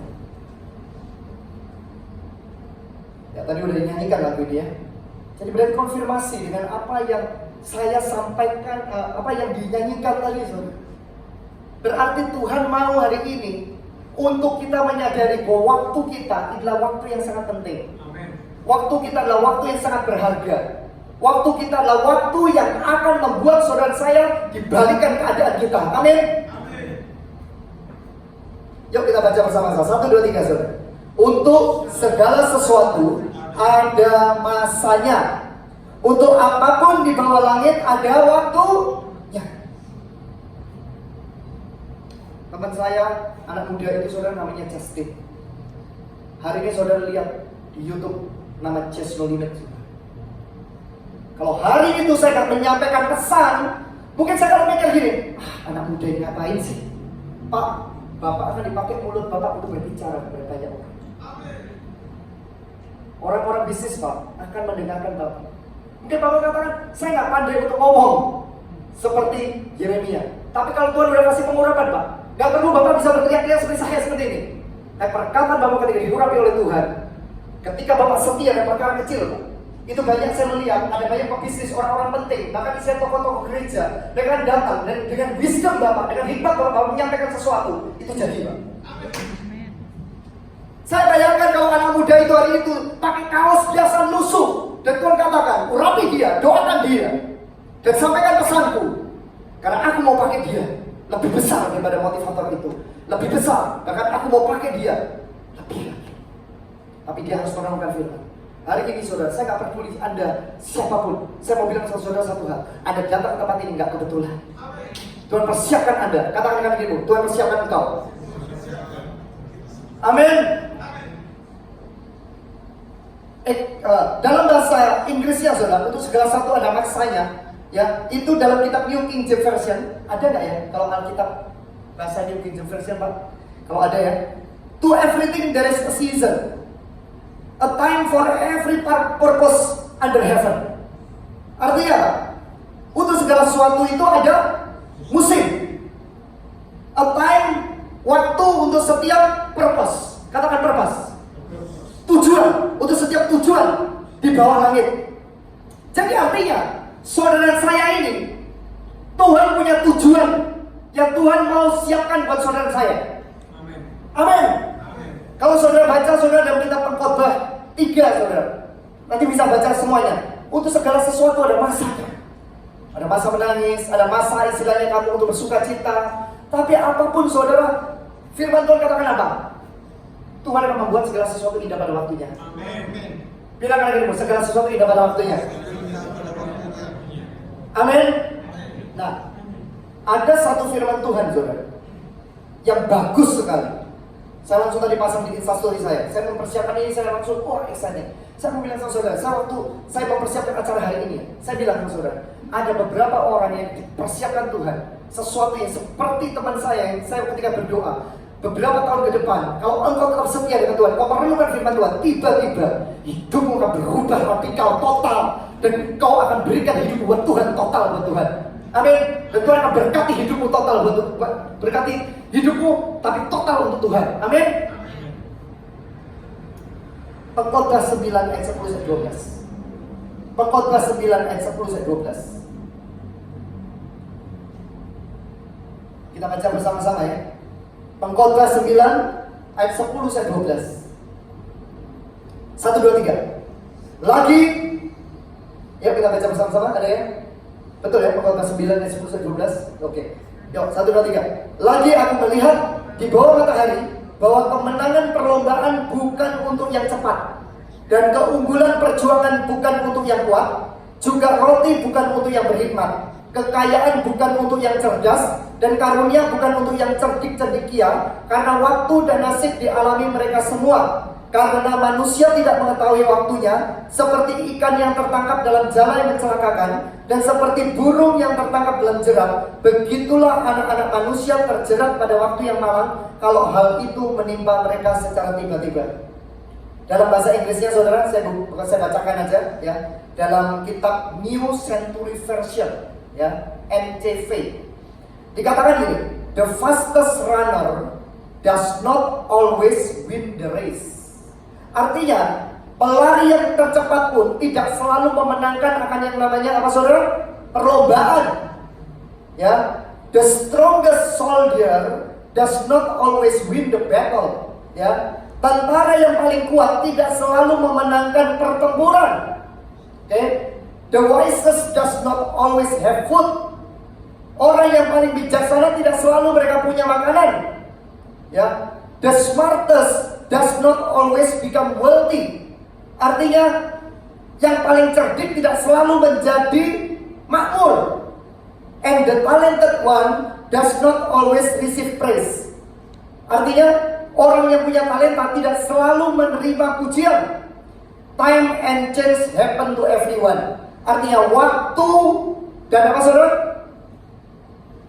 Ya tadi udah dinyanyikan lagu ini ya. Jadi berarti konfirmasi dengan apa yang saya sampaikan, apa yang dinyanyikan tadi, saudara. Berarti Tuhan mau hari ini untuk kita menyadari bahwa waktu kita adalah waktu yang sangat penting. Waktu kita adalah waktu yang sangat berharga. Waktu kita adalah waktu yang akan membuat saudara saya dibalikan keadaan kita. Amin. Yuk kita baca bersama-sama. 1, 2, 3 saudara. Untuk segala sesuatu ada masanya. Untuk apapun di bawah langit ada waktunya. Teman saya, anak muda itu saudara namanya Justin. Hari ini saudara lihat di YouTube nama Just No Limit. Kalau hari itu saya akan menyampaikan pesan, mungkin saya akan mikir gini, anak muda ini ngapain sih? Pak, Bapak akan dipakai mulut Bapak untuk berbicara kepada banyak orang. Orang-orang bisnis Pak akan mendengarkan Bapak. Mungkin Bapak katakan, saya nggak pandai untuk ngomong seperti Yeremia. Tapi kalau Tuhan udah kasih pengurapan Pak, nggak perlu Bapak bisa berteriak-teriak seperti saya seperti ini. Perkataan Bapak ketika diurapi oleh Tuhan, ketika Bapak setia dan perkara kecil Pak, itu banyak saya melihat, ada banyak pebisnis orang-orang penting, bahkan saya tokoh-tokoh gereja, mereka kan datang dan dengan wisdom Bapak, dengan hikmat Bapak menyampaikan sesuatu, itu jadi Pak. Saya bayangkan kalau anak muda itu hari itu pakai kaos biasa lusuh, dan Tuhan katakan, urapi dia, doakan dia, dan sampaikan pesanku, karena aku mau pakai dia, lebih besar daripada motivator itu, lebih besar, bahkan aku mau pakai dia, lebih lagi. Tapi dia harus menemukan firman. Hari ini saudara, saya gak peduli Anda siapapun. Saya mau bilang sama saudara satu hal, Anda datang ke tempat ini gak kebetulan. Tuhan persiapkan Anda. Katakan dengan dirimu, Tuhan persiapkan engkau. Amin. Dalam bahasa Inggrisnya saudara, untuk segala satu ada maksanya. Ya, itu dalam kitab New King James Version. Ada gak ya? Kalau Alkitab bahasa New King James Version Pak? Kalau ada ya. To everything there is a season, a time for every purpose under heaven. Artinya apa? Untuk segala sesuatu itu ada musim. A time, waktu untuk setiap purpose. Katakan purpose. Tujuan, untuk setiap tujuan di bawah langit. Jadi artinya, saudara saya ini, Tuhan punya tujuan yang Tuhan mau siapkan buat saudara saya. Amin. Amin. Kalau saudara baca saudara dalam kitab Pengkhotbah 3 saudara, nanti bisa baca semuanya. Untuk segala sesuatu ada masanya. Ada masa menangis, ada masa istilahnya kamu untuk bersuka cita. Tapi apapun saudara, firman Tuhan katakan apa? Tuhan akan membuat segala sesuatu indah pada waktunya. Amin. Bilang lagi, segala sesuatu indah pada waktunya. Amin. Nah, ada satu firman Tuhan saudara yang bagus sekali. Saya langsung tadi pasang di instastory saya mempersiapkan ini, saya langsung excited. Saya mau bilang sama saudara, waktu saya mempersiapkan acara hari ini, saya bilang sama saudara, ada beberapa orang yang dipersiapkan Tuhan sesuatu yang seperti teman saya yang saya ketika berdoa beberapa tahun ke depan, kalau engkau tetap setia dengan Tuhan, kau merenungkan firman Tuhan, tiba-tiba hidupmu akan berubah radikal total, dan kau akan berikan hidupmu buat Tuhan total buat Tuhan. Amin. Dan Tuhan akan berkati hidupmu total buat berkati hidupmu tapi total untuk Tuhan. Amin. Pengkhotbah 9 ayat 10 sampai 12. Pengkhotbah 9 ayat 10 sampai 12. Kita baca bersama-sama ya. Pengkhotbah 9 ayat 10 sampai 12. 1, 2, 3. Lagi. Ya kita baca bersama-sama, ada ya? Betul ya, Pengkhotbah 9 ayat 10 sampai 12. Oke. Yuk, 1, 2, 3. Lagi aku melihat di bawah matahari bahwa kemenangan perlombaan bukan untuk yang cepat, dan keunggulan perjuangan bukan untuk yang kuat, juga roti bukan untuk yang berhikmat, kekayaan bukan untuk yang cerdas, dan karunia bukan untuk yang cerdik-cerdikia, karena waktu dan nasib dialami mereka semua. Karena manusia tidak mengetahui waktunya, seperti ikan yang tertangkap dalam jala yang mencelakakan, dan seperti burung yang tertangkap dalam jerat, begitulah anak-anak manusia terjerat pada waktu yang malang, kalau hal itu menimpa mereka secara tiba-tiba. Dalam bahasa Inggrisnya saudara, saya bacakan aja ya. Dalam kitab New Century Version ya, NCV, dikatakan gini, the fastest runner does not always win the race. Artinya, pelari yang tercepat pun tidak selalu memenangkan akan yang namanya apa saudara? Perlombaan. Ya, the strongest soldier does not always win the battle. Ya, tentara yang paling kuat tidak selalu memenangkan pertempuran. Okay? The wisest does not always have food. Orang yang paling bijaksana tidak selalu mereka punya makanan. Ya, the smartest does not always become wealthy. Artinya, yang paling cerdik tidak selalu menjadi makmur. And the talented one does not always receive praise. Artinya, orang yang punya talenta tidak selalu menerima pujian. Time and chance happen to everyone. Artinya waktu dan apa saudara?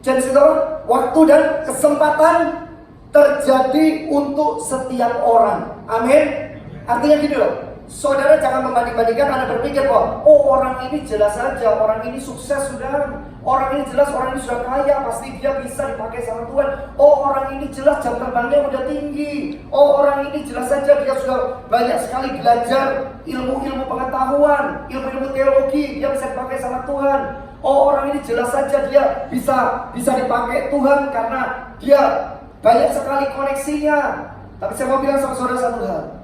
Chance itu waktu dan kesempatan terjadi untuk setiap orang. Amin. Artinya gini loh, saudara jangan membanding-bandingkan. Anda berpikir oh orang ini jelas saja, orang ini sukses sudah, orang ini jelas, orang ini sudah kaya, pasti dia bisa dipakai sama Tuhan. Oh orang ini jelas jam terbangnya udah tinggi. Oh orang ini jelas saja dia sudah banyak sekali belajar ilmu-ilmu pengetahuan, ilmu-ilmu teologi, dia bisa dipakai sama Tuhan. Oh orang ini jelas saja dia bisa dipakai Tuhan karena dia banyak sekali koneksinya. Tapi saya mau bilang sama saudara satu hal.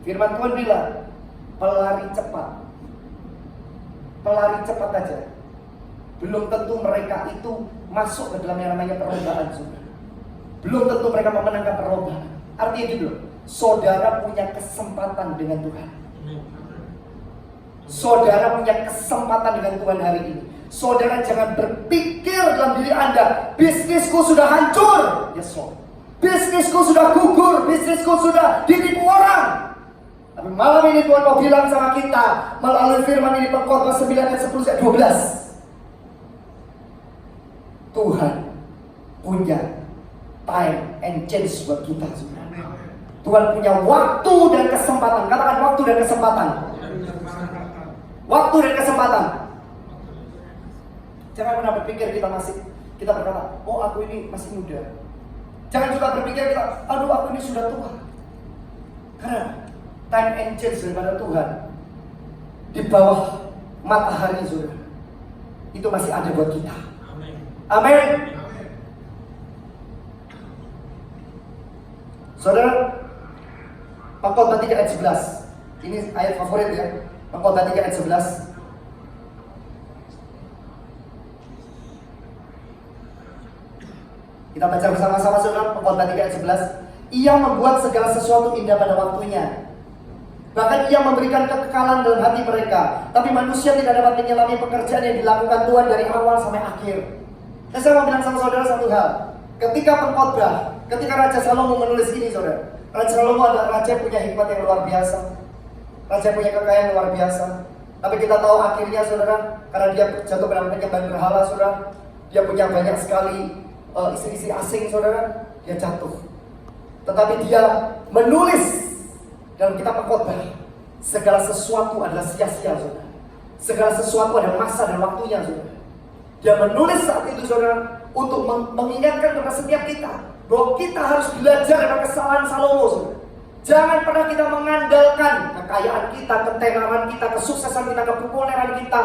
Firman Tuhan bilang, pelari cepat aja, belum tentu mereka itu masuk ke dalam yang namanya perlombaan, saudara. Belum tentu mereka memenangkan perlombaan. Artinya gitu loh, saudara punya kesempatan dengan Tuhan. Saudara punya kesempatan dengan Tuhan hari ini. Saudara jangan berpikir dalam diri Anda, bisnisku sudah hancur. Yes Lord. Bisnisku sudah gugur, bisnisku sudah ditipu orang. Tapi malam ini Tuhan mau bilang sama kita melalui firman ini, Pengkhotbah 9 ayat 10 ayat 12. Tuhan punya time and chance buat kita semua. Tuhan punya waktu dan kesempatan. Katakan waktu dan kesempatan. Waktu dan kesempatan. Jangan pernah berpikir kita berkata, oh aku ini masih muda. Jangan juga berpikir kita, aduh aku ini sudah tua. Karena time and chance daripada Tuhan di bawah matahari saudara, itu masih ada buat kita. Amin. Saudara, Pengkhotbah 3 ayat 11. Ini ayat favorit ya. Pengkhotbah 3 ayat 11. Kita baca bersama-sama saudara, Pengkhotbah 3 ayat 11. Ia membuat segala sesuatu indah pada waktunya. Bahkan ia memberikan kekekalan dalam hati mereka. Tapi manusia tidak dapat menyelami pekerjaan yang dilakukan Tuhan dari awal sampai akhir. Dan saya mau bilang sama saudara satu hal. Ketika pengkhotbah, ketika Raja Salomo menulis ini saudara, Raja Salomo adalah raja punya hikmat yang luar biasa. Raja punya kekayaan luar biasa. Tapi kita tahu akhirnya saudara, karena dia jatuh dalam penyembahan berhala saudara, dia punya banyak sekali istri-istri asing saudara, dia jatuh. Tetapi dia menulis dalam kitab Pengkhotbah, segala sesuatu adalah sia-sia saudara. Segala sesuatu ada masa dan waktunya saudara. Dia menulis saat itu saudara untuk mengingatkan kepada setiap kita bahwa kita harus belajar dari kesalahan Salomo saudara. Jangan pernah kita mengandalkan kekayaan kita, ketenaran kita, kesuksesan kita, kepopuleran kita,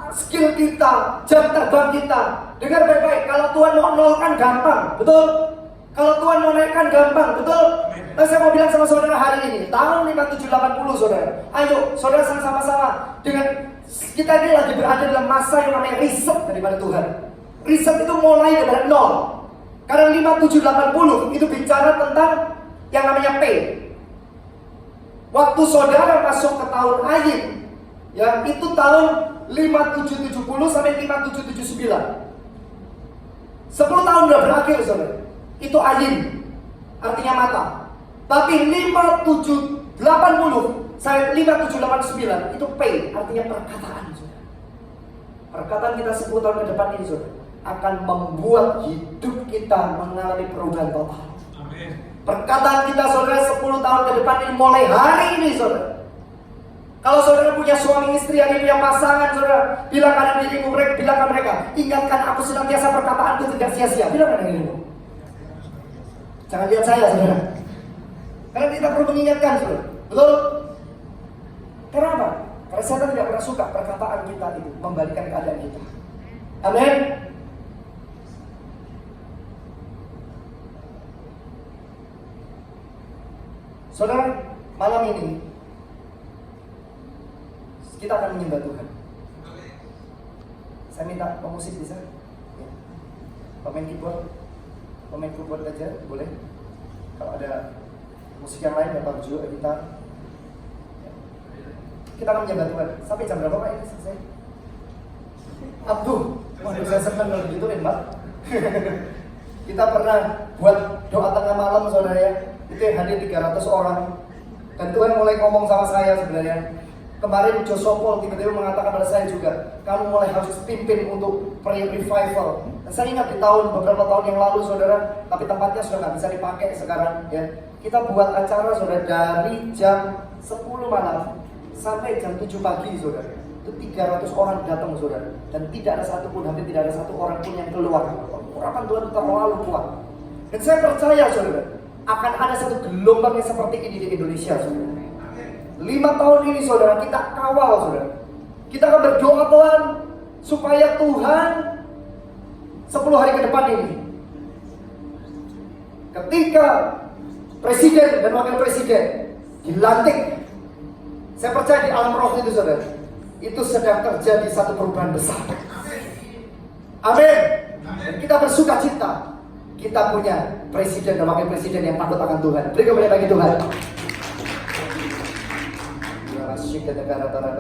skill kita, jam terbang kita. Dengar baik-baik, kalau Tuhan mau nolkan gampang, betul? Kalau Tuhan mau naikkan gampang, betul? Nah, saya mau bilang sama saudara hari ini, tahun 5780 saudara. Ayo, saudara sama-sama dengan Kita ini lagi berada dalam masa yang namanya riset daripada Tuhan. Riset itu mulai dari nol. Karena 5780 itu bicara tentang yang namanya P. Waktu saudara masuk ke tahun Ayin, ya itu tahun 5770 sampai 5779. 10 tahun udah berakhir saudara. Itu Ayin, artinya mata. Tapi 5780 sampai 5789 itu P, artinya perkataan saudara. Perkataan kita 10 tahun ke depan ini saudara akan membuat hidup kita mengalami perubahan total. Amin. Perkataan kita saudara 10 tahun ke depan ini mulai hari ini saudara. Kalau saudara punya suami istri yang punya pasangan saudara, bilangkan dirimu mereka, bilangkan mereka, ingatkan aku senantiasa perkataanku tidak sia-sia. Bilangkan dirimu. Jangan lihat saya saudara. Karena kita perlu mengingatkan saudara. Betul? Kenapa? Karena setan tidak pernah suka perkataan kita itu membalikkan keadaan kita. Amin. Saudara, malam ini kita akan menyembah Tuhan. Saya minta pemusik bisa? Ya. Pemain keyboard aja boleh. Kalau ada musik yang lain, Bapak juga gitar. Ya. Kita akan menyembah Tuhan. Sampai jam berapa Pak ini selesai? Abduh, waduh saya senang kalau digituin Pak. Kita pernah buat doa tengah malam saudara ya. Itu yang hadir 300 orang. Dan Tuhan mulai ngomong sama saya sebenarnya. Kemarin Joshua Paul tiba-tiba mengatakan pada saya juga, kamu mulai harus pimpin untuk prayer revival. Dan saya ingat di beberapa tahun yang lalu saudara, tapi tempatnya sudah nggak bisa dipakai sekarang ya. Kita buat acara saudara dari jam 10 malam sampai jam 7 pagi saudara. Itu 300 orang datang saudara. Dan tidak ada satupun, hampir tidak ada satu orang pun yang keluar. Urapan Tuhan itu terlalu kuat. Dan saya percaya saudara, akan ada satu gelombang yang seperti ini di Indonesia saudara. 5 tahun ini saudara kita kawal saudara. Kita akan berdoa Tuhan supaya Tuhan 10 hari ke depan ini, ketika presiden dan wakil presiden dilantik, saya percaya di alam roh itu saudara, itu sedang terjadi satu perubahan besar. Amin. Dan kita bersuka cita, kita punya presiden dan wakil presiden yang takut akan Tuhan. Beri kemuliaan bagi Tuhan. Asyik dan negara mana.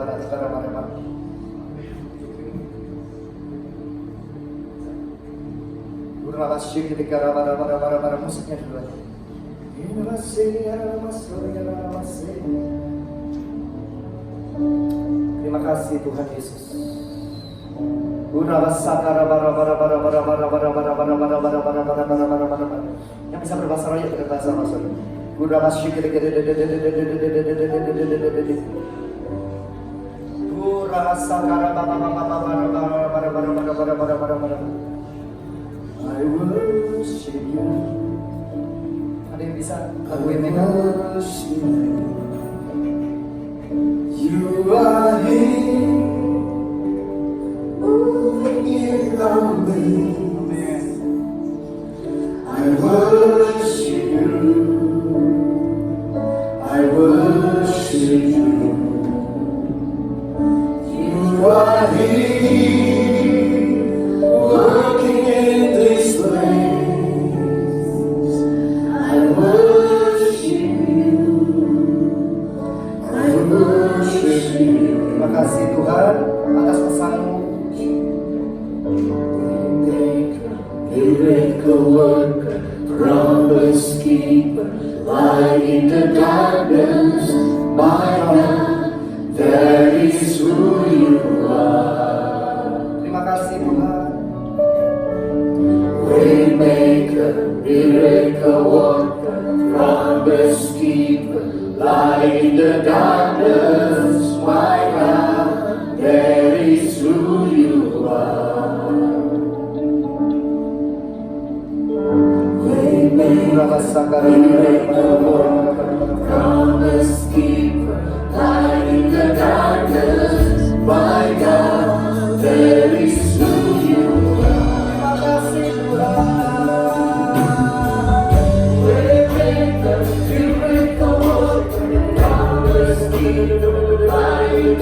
Urang asyik di negara mana musiknya dulu. Terima kasih Tuhan Yesus. Yang bisa berbahasa roh ya berbahasa roh. Udah masih I worship you. Ada yang bisa lagu ini kan? You are here, moving in our midst. I worship you. I worship you. You are here, working in this place. I worship you. I worship you. Terima kasih Tuhan atas pesan-Mu. Miracle worker, promise keeper, light in the darkness, my God, that is who you are. Terima kasih Tuhan. Waymaker, miracle worker, promise keeper, light in the darkness, my God, that is who you are. Promise keeper, light in the darkness, my God, that is who you are. Waymaker, miracle worker, promise keeper, light in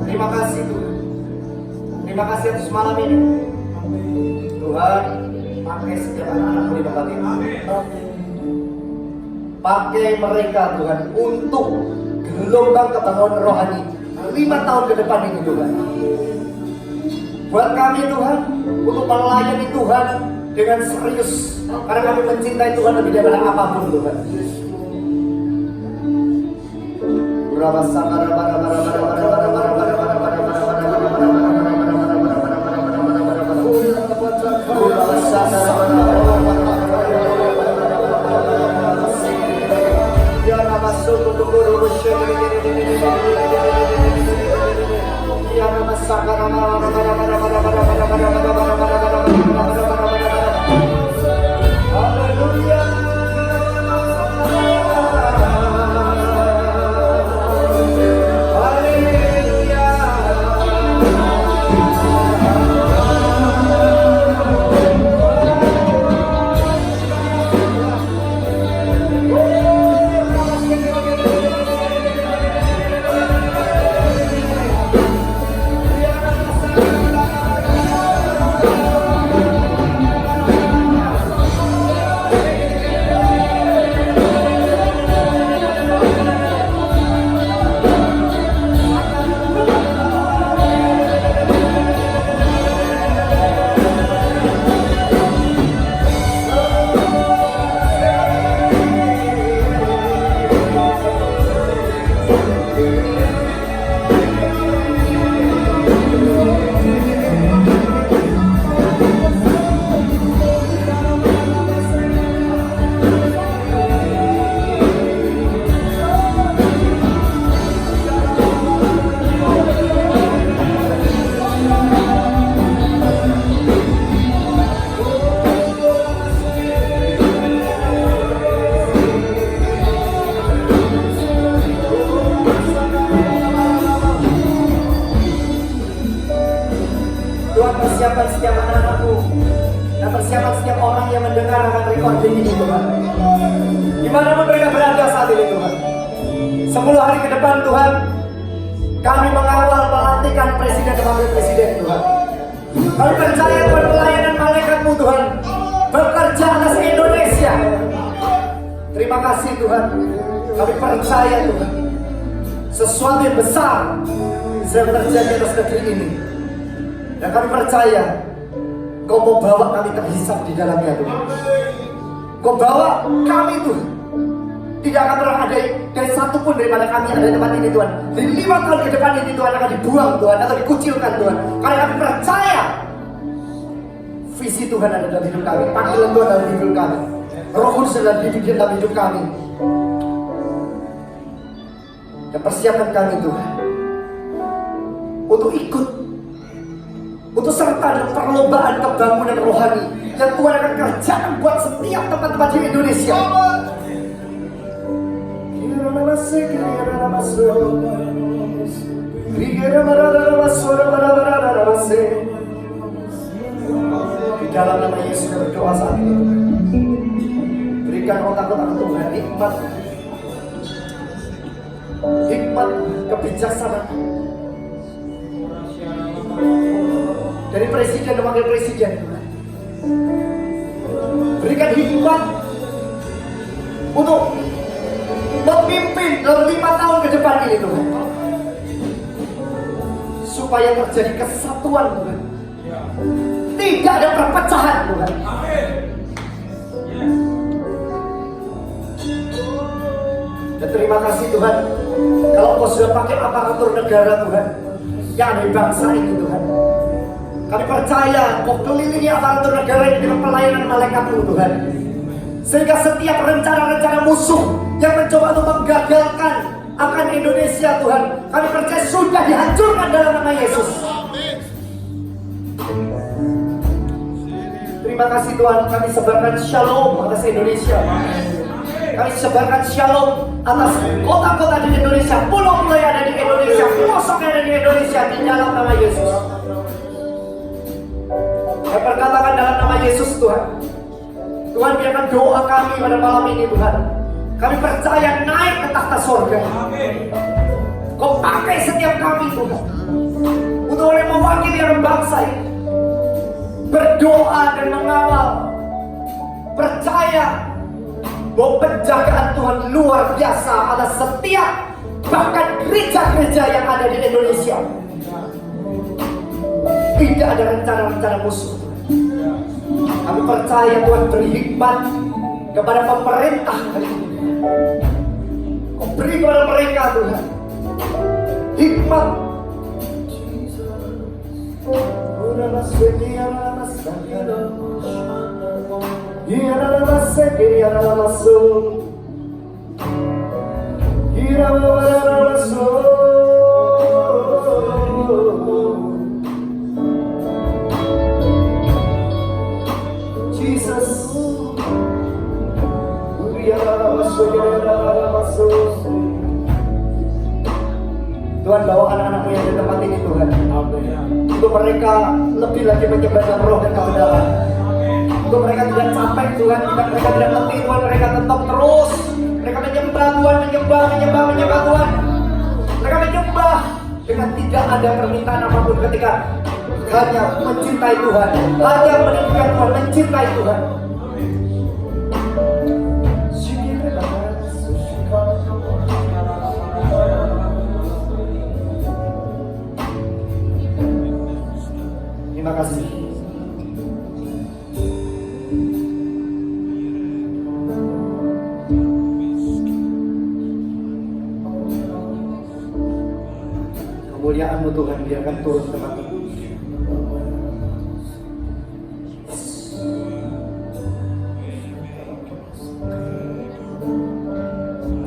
Terima kasih Tuhan. Terima kasih atas malam ini. Tuhan, pakai setiap anak-anakmu di tempat ini. Pakai mereka Tuhan untuk gelombang kebangunan rohani 5 tahun ke depan ini Tuhan. Buat kami Tuhan, untuk melayani Tuhan dengan serius, karena kami mencintai Tuhan lebih daripada apapun Tuhan. Persiapkan setiap anak-anakmu dan persiapkan setiap orang yang mendengar akan recording ini Tuhan. Dimanapun mereka berada saat ini Tuhan, 10 hari ke depan Tuhan, kami mengawal pelantikan presiden dan wakil presiden Tuhan. Kami percaya Tuhan, pelayanan malaikat-Mu Tuhan bekerja atas Indonesia. Terima kasih Tuhan. Kami percaya Tuhan, sesuatu yang besar sedang terjadi atas negeri ini. Dan kami percaya Kau mau bawa kami terhisap di dalamnya Tuhan. Kau bawa kami Tuhan. Tidak akan pernah ada dari satu pun daripada kami yang ada di tempat ini Tuhan. Di 5 tahun ke depan ini Tuhan akan dibuang Tuhan, atau dikucilkan Tuhan. Karena kami percaya visi Tuhan ada dalam hidup kami, panggilan Tuhan dalam hidup kami, Roh Kudus dalam hidup kami. Dan persiapkan kami Tuhan untuk ikut, untuk serta dalam perlombaan kebangunan rohani yang Tuhan akan kerjakan buat setiap tempat-tempat di Indonesia. Di dalam nama Yesus berdoa saat ini, berikan otak-otak Tuhan hikmat kebijaksanaan dari presiden dan wakil presiden. Berikan hikmat untuk memimpin dalam 5 tahun ke depan ini Tuhan, supaya terjadi kesatuan Tuhan, tidak ada perpecahan Tuhan. Dan terima kasih Tuhan, kalau Kau sudah pakai aparatur negara Tuhan yang ada di bangsa ini Tuhan, kami percaya Kau kelilingi aparatur negara ini dengan pelayanan malaikat-Mu Tuhan, sehingga setiap rencana-rencana musuh yang mencoba untuk menggagalkan akan Indonesia Tuhan, kami percaya sudah dihancurkan dalam nama Yesus. Terima kasih Tuhan, kami sebarkan shalom atas Indonesia. Kami sebarkan shalom atas kota-kota di Indonesia, pulau-pulau yang ada di Indonesia, pelosok yang ada di Indonesia, di dalam nama Yesus. Saya perkatakan dalam nama Yesus Tuhan, Tuhan biarkan doa kami pada malam ini Tuhan, kami percaya naik ke takhta sorga. Kau pakai Tuhan, untuk boleh mewakili orang bangsa ini, berdoa dan mengawal, percaya bahwa penjagaan Tuhan luar biasa atas setiap bahkan gereja-gereja yang ada di Indonesia. Tidak ada rencana-rencana musuh. Kami percaya Tuhan beri hikmat kepada pemerintah hari ini. Kau beri kepada mereka Tuhan hikmat. Tuhan, bawa anak-anakmu yang di tempat ini Tuhan, untuk mereka lebih lagi menyembah dalam roh dan kebenaran. Untuk mereka tidak capek Tuhan, mereka tidak letih Tuhan, mereka tetap terus. Mereka menyembah Tuhan, menyembah Tuhan. Mereka menyembah dengan tidak ada permintaan apapun, ketika hanya mencintai Tuhan, hanya meninggikan Tuhan, mencintai Tuhan. Terima kasih. Kemuliaan-Mu Tuhan biarkan turun teman-teman.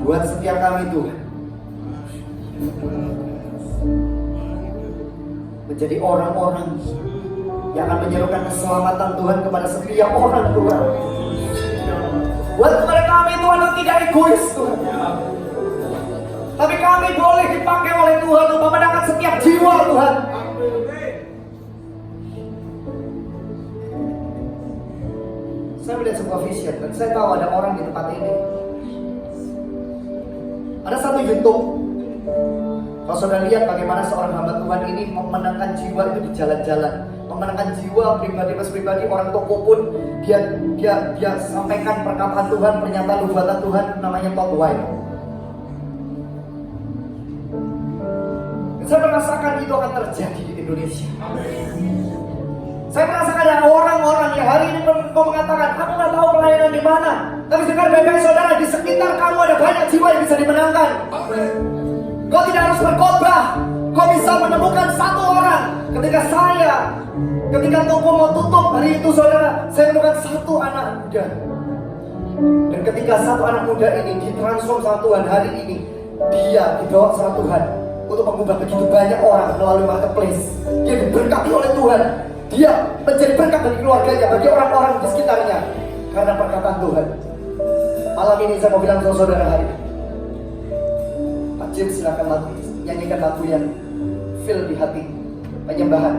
Buat setiap kami Tuhan menjadi orang-orang yang akan menyerukan keselamatan Tuhan kepada setiap orang Tuhan. Buat kepada kami Tuhan yang tidak egois Tuhan, tapi kami boleh dipakai oleh Tuhan untuk memenangkan setiap jiwa Tuhan. Saya melihat sebuah vision dan saya tahu ada orang di tempat ini. Ada satu YouTube. Kalau saudara lihat bagaimana seorang hamba Tuhan ini memenangkan jiwa itu di jalan-jalan, memenangkan jiwa pribadi orang toko pun dia sampaikan perkataan Tuhan, pernyataan nubuatan Tuhan, namanya Todd White. Saya merasakan itu akan terjadi di Indonesia. Saya merasakan ada orang-orang yang hari ini mengatakan, aku nggak tahu pelayanan di mana, tapi dengar baik-baik saudara, di sekitar kamu ada banyak jiwa yang bisa dimenangkan. Kau tidak harus berkhotbah, kau bisa menemukan satu orang. Ketika toko mau tutup hari itu saudara, saya menemukan satu anak muda. Dan ketika satu anak muda ini ditransform sama Tuhan hari ini, dia dibawa sama Tuhan untuk mengubah begitu banyak orang melalui marketplace. Dia diberkati oleh Tuhan. Dia menjadi berkat bagi keluarganya, bagi orang-orang di sekitarnya, karena perkataan Tuhan. Malam ini saya mau bilang sama saudara hari ini, Pak Jim silakan nyanyikan lagu yang feel di hati, penyembahan.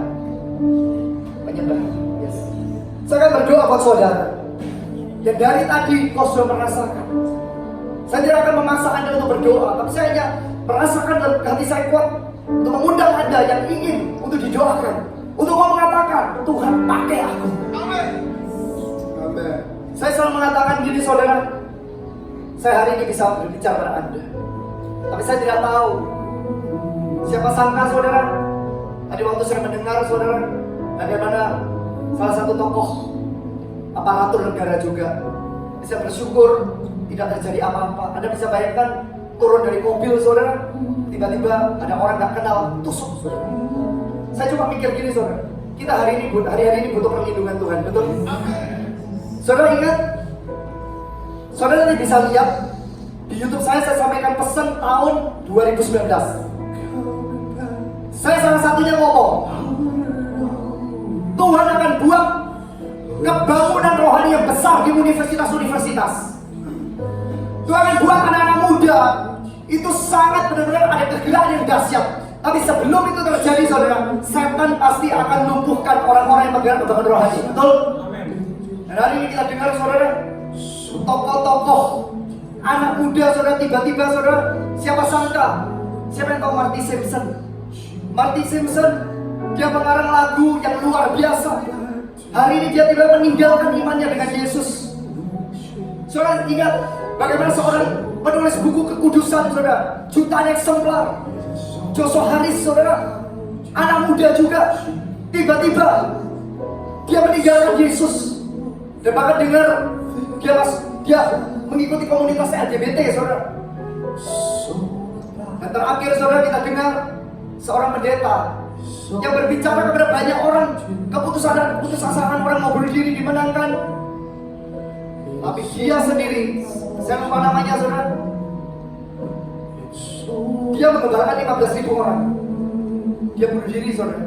Yes. Saya akan berdoa buat saudara yang dari tadi kau sudah merasakan. Saya tidak akan memaksa Anda untuk berdoa, tapi saya hanya merasakan dalam hati saya kuat untuk mengundang Anda yang ingin untuk didoakan, untuk mau mengatakan, Tuhan pakai aku. Amin. Saya selalu mengatakan gini saudara, saya hari ini bisa berbicara pada Anda, tapi saya tidak tahu siapa sangka saudara, tadi waktu saya mendengar saudara, bagaimana salah satu tokoh aparatur negara juga bisa bersyukur tidak terjadi apa-apa. Anda bisa bayangkan turun dari mobil saudara, tiba-tiba ada orang gak kenal tusuk saudara. Saya cuma mikir gini saudara, kita hari ini butuh perlindungan Tuhan, betul? Saudara ingat, saudara nanti bisa lihat di YouTube saya sampaikan pesan tahun 2019. Saya salah satunya ngomong, Tuhan akan buat kebangunan rohani yang besar di universitas-universitas. Tuhan akan buat anak-anak muda itu sangat benar-benar ada kegelapan yang dahsyat. Tapi sebelum itu terjadi saudara, setan pasti akan lumpuhkan orang-orang yang menggerak kebangunan rohani. Betul? Dan hari ini kita dengar saudara, tokoh-tokoh anak muda saudara, tiba-tiba saudara, siapa sangka, siapa yang tahu Marty Simpson? Marty Simpson, dia mengarang lagu yang luar biasa. Hari ini dia tidak meninggalkan imannya dengan Yesus. Saudara ingat bagaimana seorang penulis buku kekudusan, saudara, jutaan eksemplar, Joshua Harris, saudara, anak muda juga, tiba-tiba dia meninggalkan Yesus. Dan bahkan dengar dia mengikuti komunitas LGBT, saudara. Dan terakhir, saudara, kita dengar seorang pendeta yang berbicara kepada banyak orang, keputusasaan orang mau bunuh diri dimenangkan, tapi dia sendiri, saya lupa namanya, saudara, dia mengembalakan 15.000 orang. Dia bunuh diri, saudara.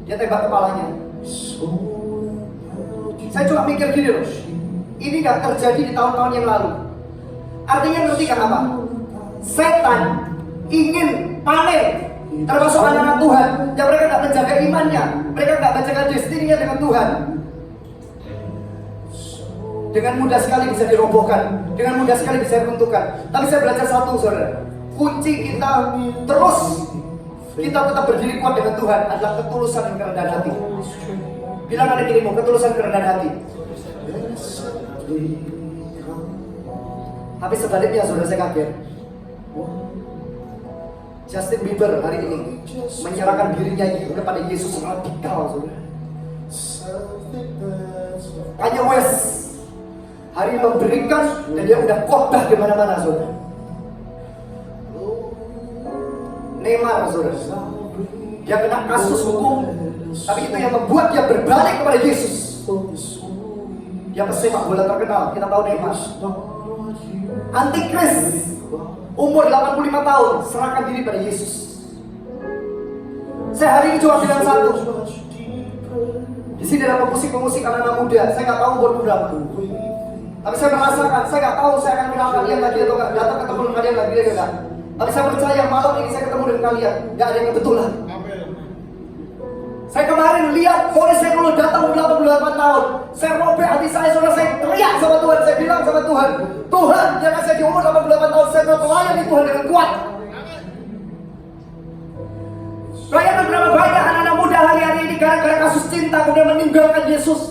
Dia tembak kepalanya. Saya cuma mikir gini loh, ini gak terjadi di tahun-tahun yang lalu. Artinya ngerti kan apa? Setan ingin panen termasuk anak-anak Tuhan yang mereka gak menjaga imannya, mereka gak menjaga destininya dengan Tuhan. Dengan mudah sekali bisa dirobohkan, dengan mudah sekali bisa diruntuhkan. Tapi saya belajar satu, saudara, kunci kita terus kita tetap berdiri kuat dengan Tuhan adalah ketulusan dan kerendahan hati. Bilang ada dirimu, ketulusan kerendahan hati. Tapi sebaliknya, saudara, saya kaget. Justin Bieber hari ini menyerahkan dirinya kepada Yesus radikal, saudara. Kanye West hari ini memberikan dan dia udah khotbah di mana-mana, saudara. Neymar, saudara, dia kena kasus hukum, tapi itu yang membuat dia berbalik kepada Yesus. Dia pesepak bola terkenal, kita tahu Neymar. Antikris, umur 85 tahun, serahkan diri pada Yesus. Saya hari ini cuma bilang satu. Di sini ada pemusik-pemusik anak-anak muda, saya nggak tahu umur berapa. Tapi saya merasakan, saya nggak tahu saya akan kenal kalian lagi atau nggak, datang ketemu dengan kalian lagi atau enggak. Tapi saya percaya malam ini saya ketemu dengan kalian, nggak ada yang kebetulan. Saya kemarin lihat Polres Sekolo datang 88 tahun. Saya robek hati saya, saudara, saya teriak sama Tuhan, saya bilang sama Tuhan, Tuhan, jangan saya di umur 88 tahun, saya mau melayani Tuhan dengan kuat. Bayangkan berapa banyak anak-anak muda hari-hari ini gara-gara kasus cinta kemudian meninggalkan Yesus.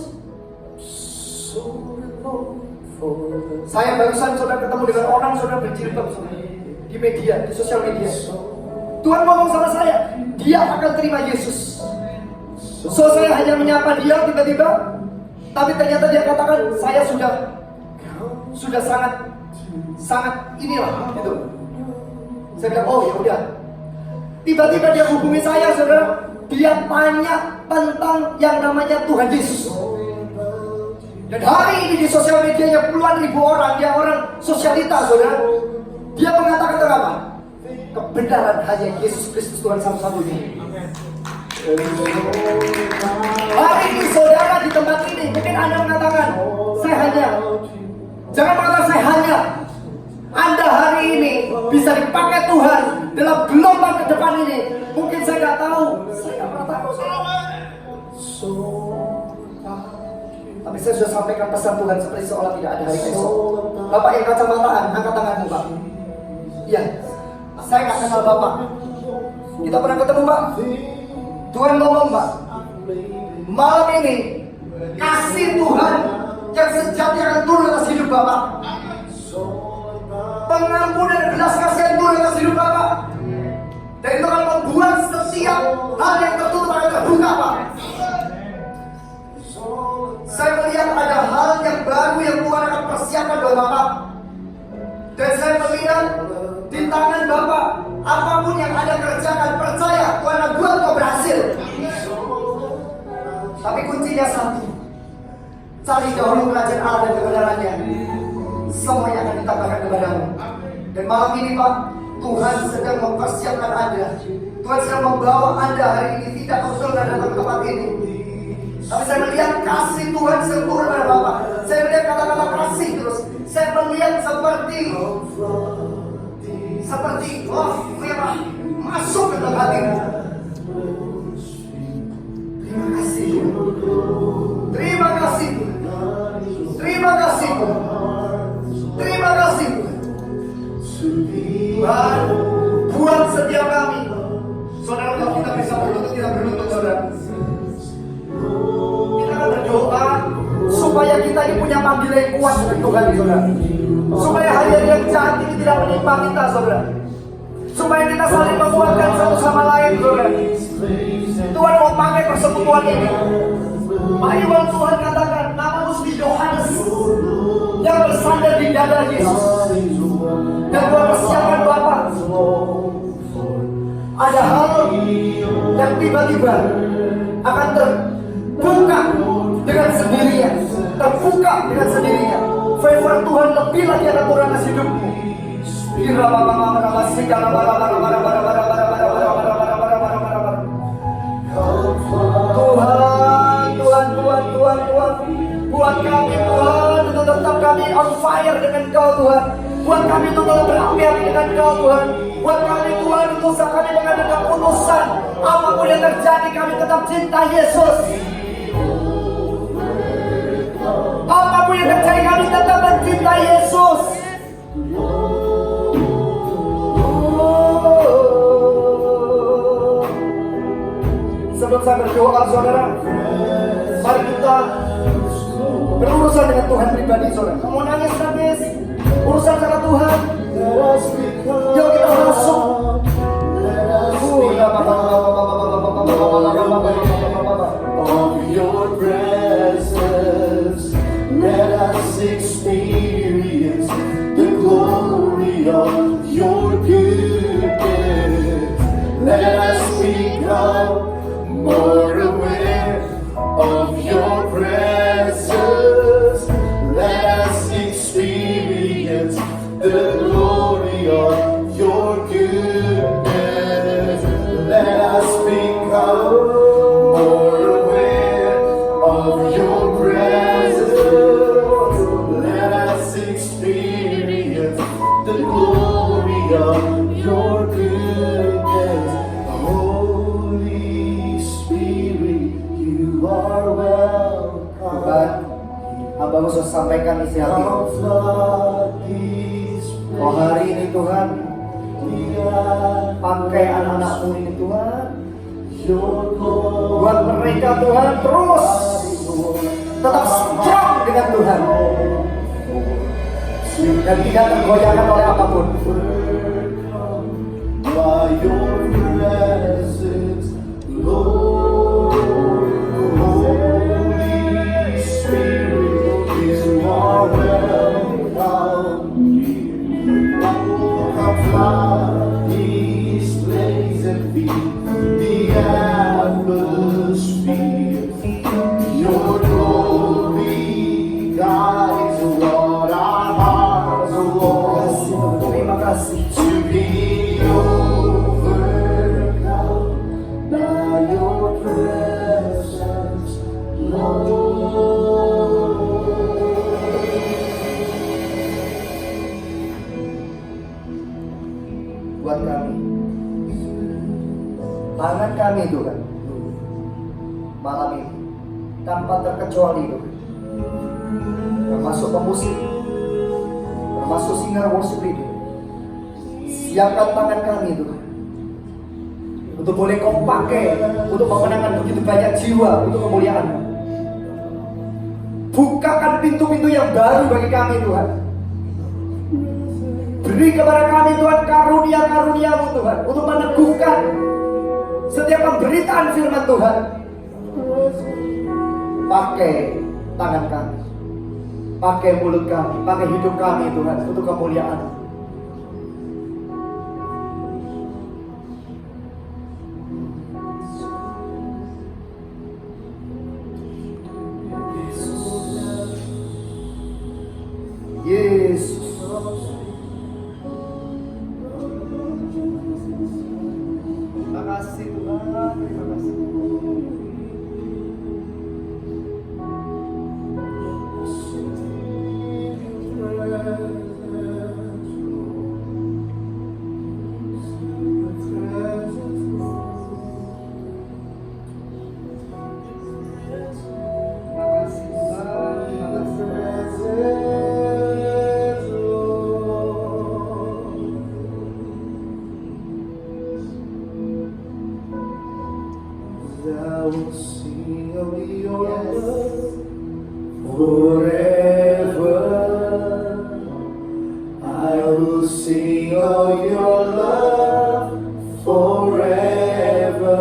Saya barusan, saudara, ketemu dengan orang, saudara, berjilbab, saudara, di media, di sosial media. Tuhan ngomong sama saya, dia akan terima Yesus. So saya hanya menyapa dia tiba-tiba, tapi ternyata dia katakan saya sudah sangat inilah gitu. Saya bilang oh ya udah. Tiba-tiba dia hubungi saya, saudara. Dia tanya tentang yang namanya Tuhan Yesus. Dan hari ini di sosial medianya puluhan ribu orang, dia orang sosialita, saudara. Dia mengatakan apa? Kebenaran hanya Yesus Kristus Tuhan satu-satunya. Hari ini saudara di tempat ini mungkin Anda mengatakan jangan mengatakan saya hanya. Anda hari ini bisa dipakai Tuhan dalam gelombang ke depan ini. Mungkin saya nggak tahu, saya nggak pernah tahu. Tapi saya sudah sampaikan pesan Tuhan seperti seolah tidak ada hari esok. Bapak yang kacamataan, angkat tanganmu, Pak. Iya, saya nggak kenal Bapak. Kita pernah ketemu, Pak. Tuhan ngomong, Pak, malam ini kasih Tuhan yang sejati akan turun atas hidup Bapak. Pengampunan dan belas kasihan turun atas hidup Bapak. Dan itu akan membuat setiap hal yang tertutup akan terbuka, Pak. Saya melihat ada hal yang baru yang Tuhan akan persiapkan buat Bapak. Dan saya melihat di tangan Bapak, apapun yang Anda kerjakan, percaya Tuhan akan buat kau berhasil. Tapi kuncinya satu, cari dahulu kerajaan Allah dan kebenarannya, semuanya akan ditambahkan kepadamu. Dan malam ini, Pak, Tuhan sedang mempersiapkan Anda. Tuhan sedang membawa Anda hari ini tidak usul dan datang ke tempat ini. Tapi saya melihat kasih Tuhan sempurna pada Bapak. Saya melihat kata-kata kasih terus. Saya melihat seperti merah masuk ke dalam hatimu. Terima kasih. Terima kasih. Terima kasih. Terima kasih. Tuhan, buat setiap kami, saudara, supaya kita ini punya panggilan yang kuat dengan Tuhan, saudara. Supaya hari-hari yang jahat ini tidak menimpa kita, saudara. Supaya kita saling menguatkan satu sama lain, saudara. Tuhan mau pakai persekutuan ini. Firman Tuhan katakan, namamu di Yohanes yang bersandar di dada Yesus. Dan Tuhan persiapkan Bapa. Ada hal yang tiba-tiba akan terbuka dengan sendirinya. Terbuka dengan sendirinya. Favor Tuhan lebih lagi akan turun atas hidupmu. Tuhan, buat kami Tuhan untuk tetap kami on fire dengan Kau Tuhan. Buat kami untuk tetap berapi-api dengan Kau Tuhan. Buat kami Tuhan untuk saat kami mengambil keputusan, apapun yang terjadi kami tetap cinta Yesus. Apapun yang terjadi kami tetap mencinta Yesus. Sebelum saya berdoa, saudara, mari kita berurusan dengan Tuhan pribadi, saudara. Kamu nangis, urusan sama Tuhan. Yuk kita masuk. Of your presence, let us experience the glory of your goodness. Let us become more aware of your presence. Let us experience the glory of your goodness. Let us become more aware of your presence. Let us experience the glory of your goodness. Holy Spirit, you are welcome. Tuhan, hamba-Mu sudah sampaikan isi hati. Oh hari ini Tuhan, pakai anak-anak-Mu ini Tuhan. Buat mereka Tuhan terus tetap strong dengan Tuhan dan tidak tergoyahkan oleh apapun. By your presence, Lord, Holy Spirit, you are welcome here. Come flood this place and fill the atmosphere. Your glory guides what our hearts long. Terima kasih. To be overcome by your presence, Lord. Buat kami, tangan kami Tuhan, malam ini tanpa terkecuali Tuhan, termasuk pemusik, termasuk singer worship leader, siapkan tangan kami Tuhan untuk boleh Kau pakai untuk memenangkan begitu banyak jiwa untuk kemuliaan-Mu. Bukakan pintu-pintu yang baru bagi kami Tuhan. Beri kepada kami Tuhan karunia-karunia-Mu Tuhan untuk meneguhkan setiap pemberitaan firman Tuhan. Pakai tangan kami, pakai mulut kami, pakai hidup kami Tuhan untuk kemuliaan-Mu. Yesus. Terima kasih Tuhan, terima kasih. I will sing of your love forever. I will sing of your love forever.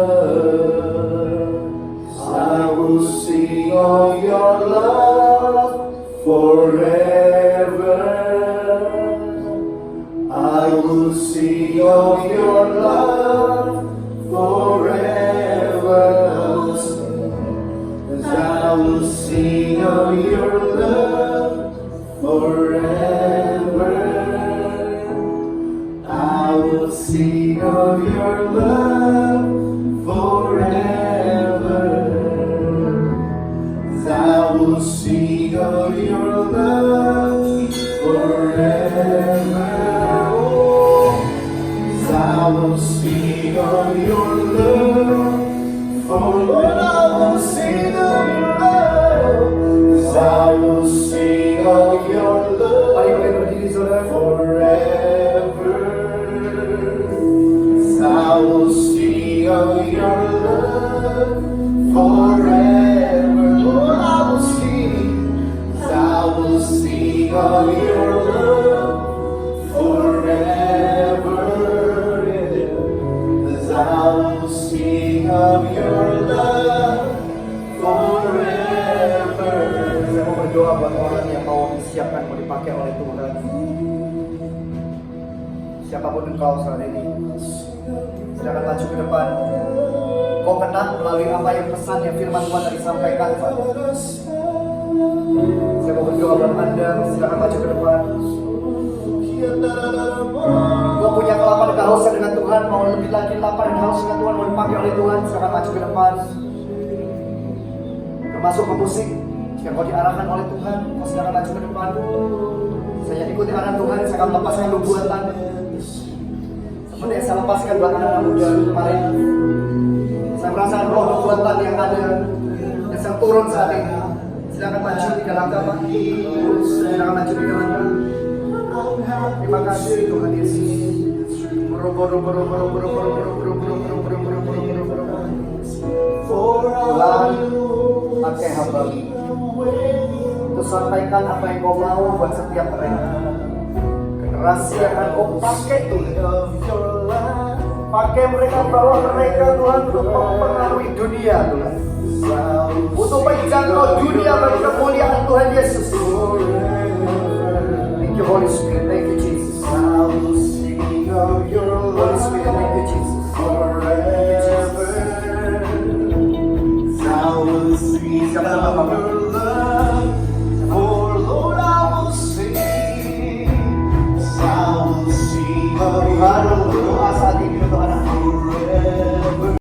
I will sing of your love forever. I will sing of your love forever. I will sing of your love forever. I will sing of your love forever. I will sing of your love forever. I will sing of your love forever. I will sing of your love. I will sing of your love forever. I will sing of your love forever. Lord, I will sing. I will sing of your love forever. I will sing of your love forever. Saya mau berdoa buat orang yang mau disiapkan, mau dipakai oleh Tuhan. Siapapun engkau saat ini, silakan maju ke depan. Kau kena melalui apa yang pesan yang firman Tuhan tadi sampaikan, Pak. Saya mau berdoa buat Anda, silakan maju ke depan. Kau punya kelaparan kehausan dengan Tuhan, mau lebih lagi lapar dan haus dengan Tuhan, mau dipakai oleh Tuhan, silakan maju ke depan. Termasuk pemusik, jika kau diarahkan oleh Tuhan, kau silakan maju ke depan. Saya ikuti arahan Tuhan, saya akan lepaskan nubuatan seperti yang saya lepaskan buat anak-anak muda kemarin. Saya merasakan roh nubuatan yang ada yang sedang turun saat ini. Silakan maju di dalam kamar, silakan maju di dalam kamar. Terima kasih Tuhan Yesus. Tuhan, pakai hamba untuk sampaikan apa yang kau mau buat setiap mereka. Generasi yang akan kau pakai Tuhan. Pakai mereka, bawa mereka Tuhan untuk mempengaruhi dunia Tuhan. Untuk menjangkau dunia bagi kemuliaan Tuhan Yesus. Thank you Holy Spirit, thank you Jesus. I will sing of your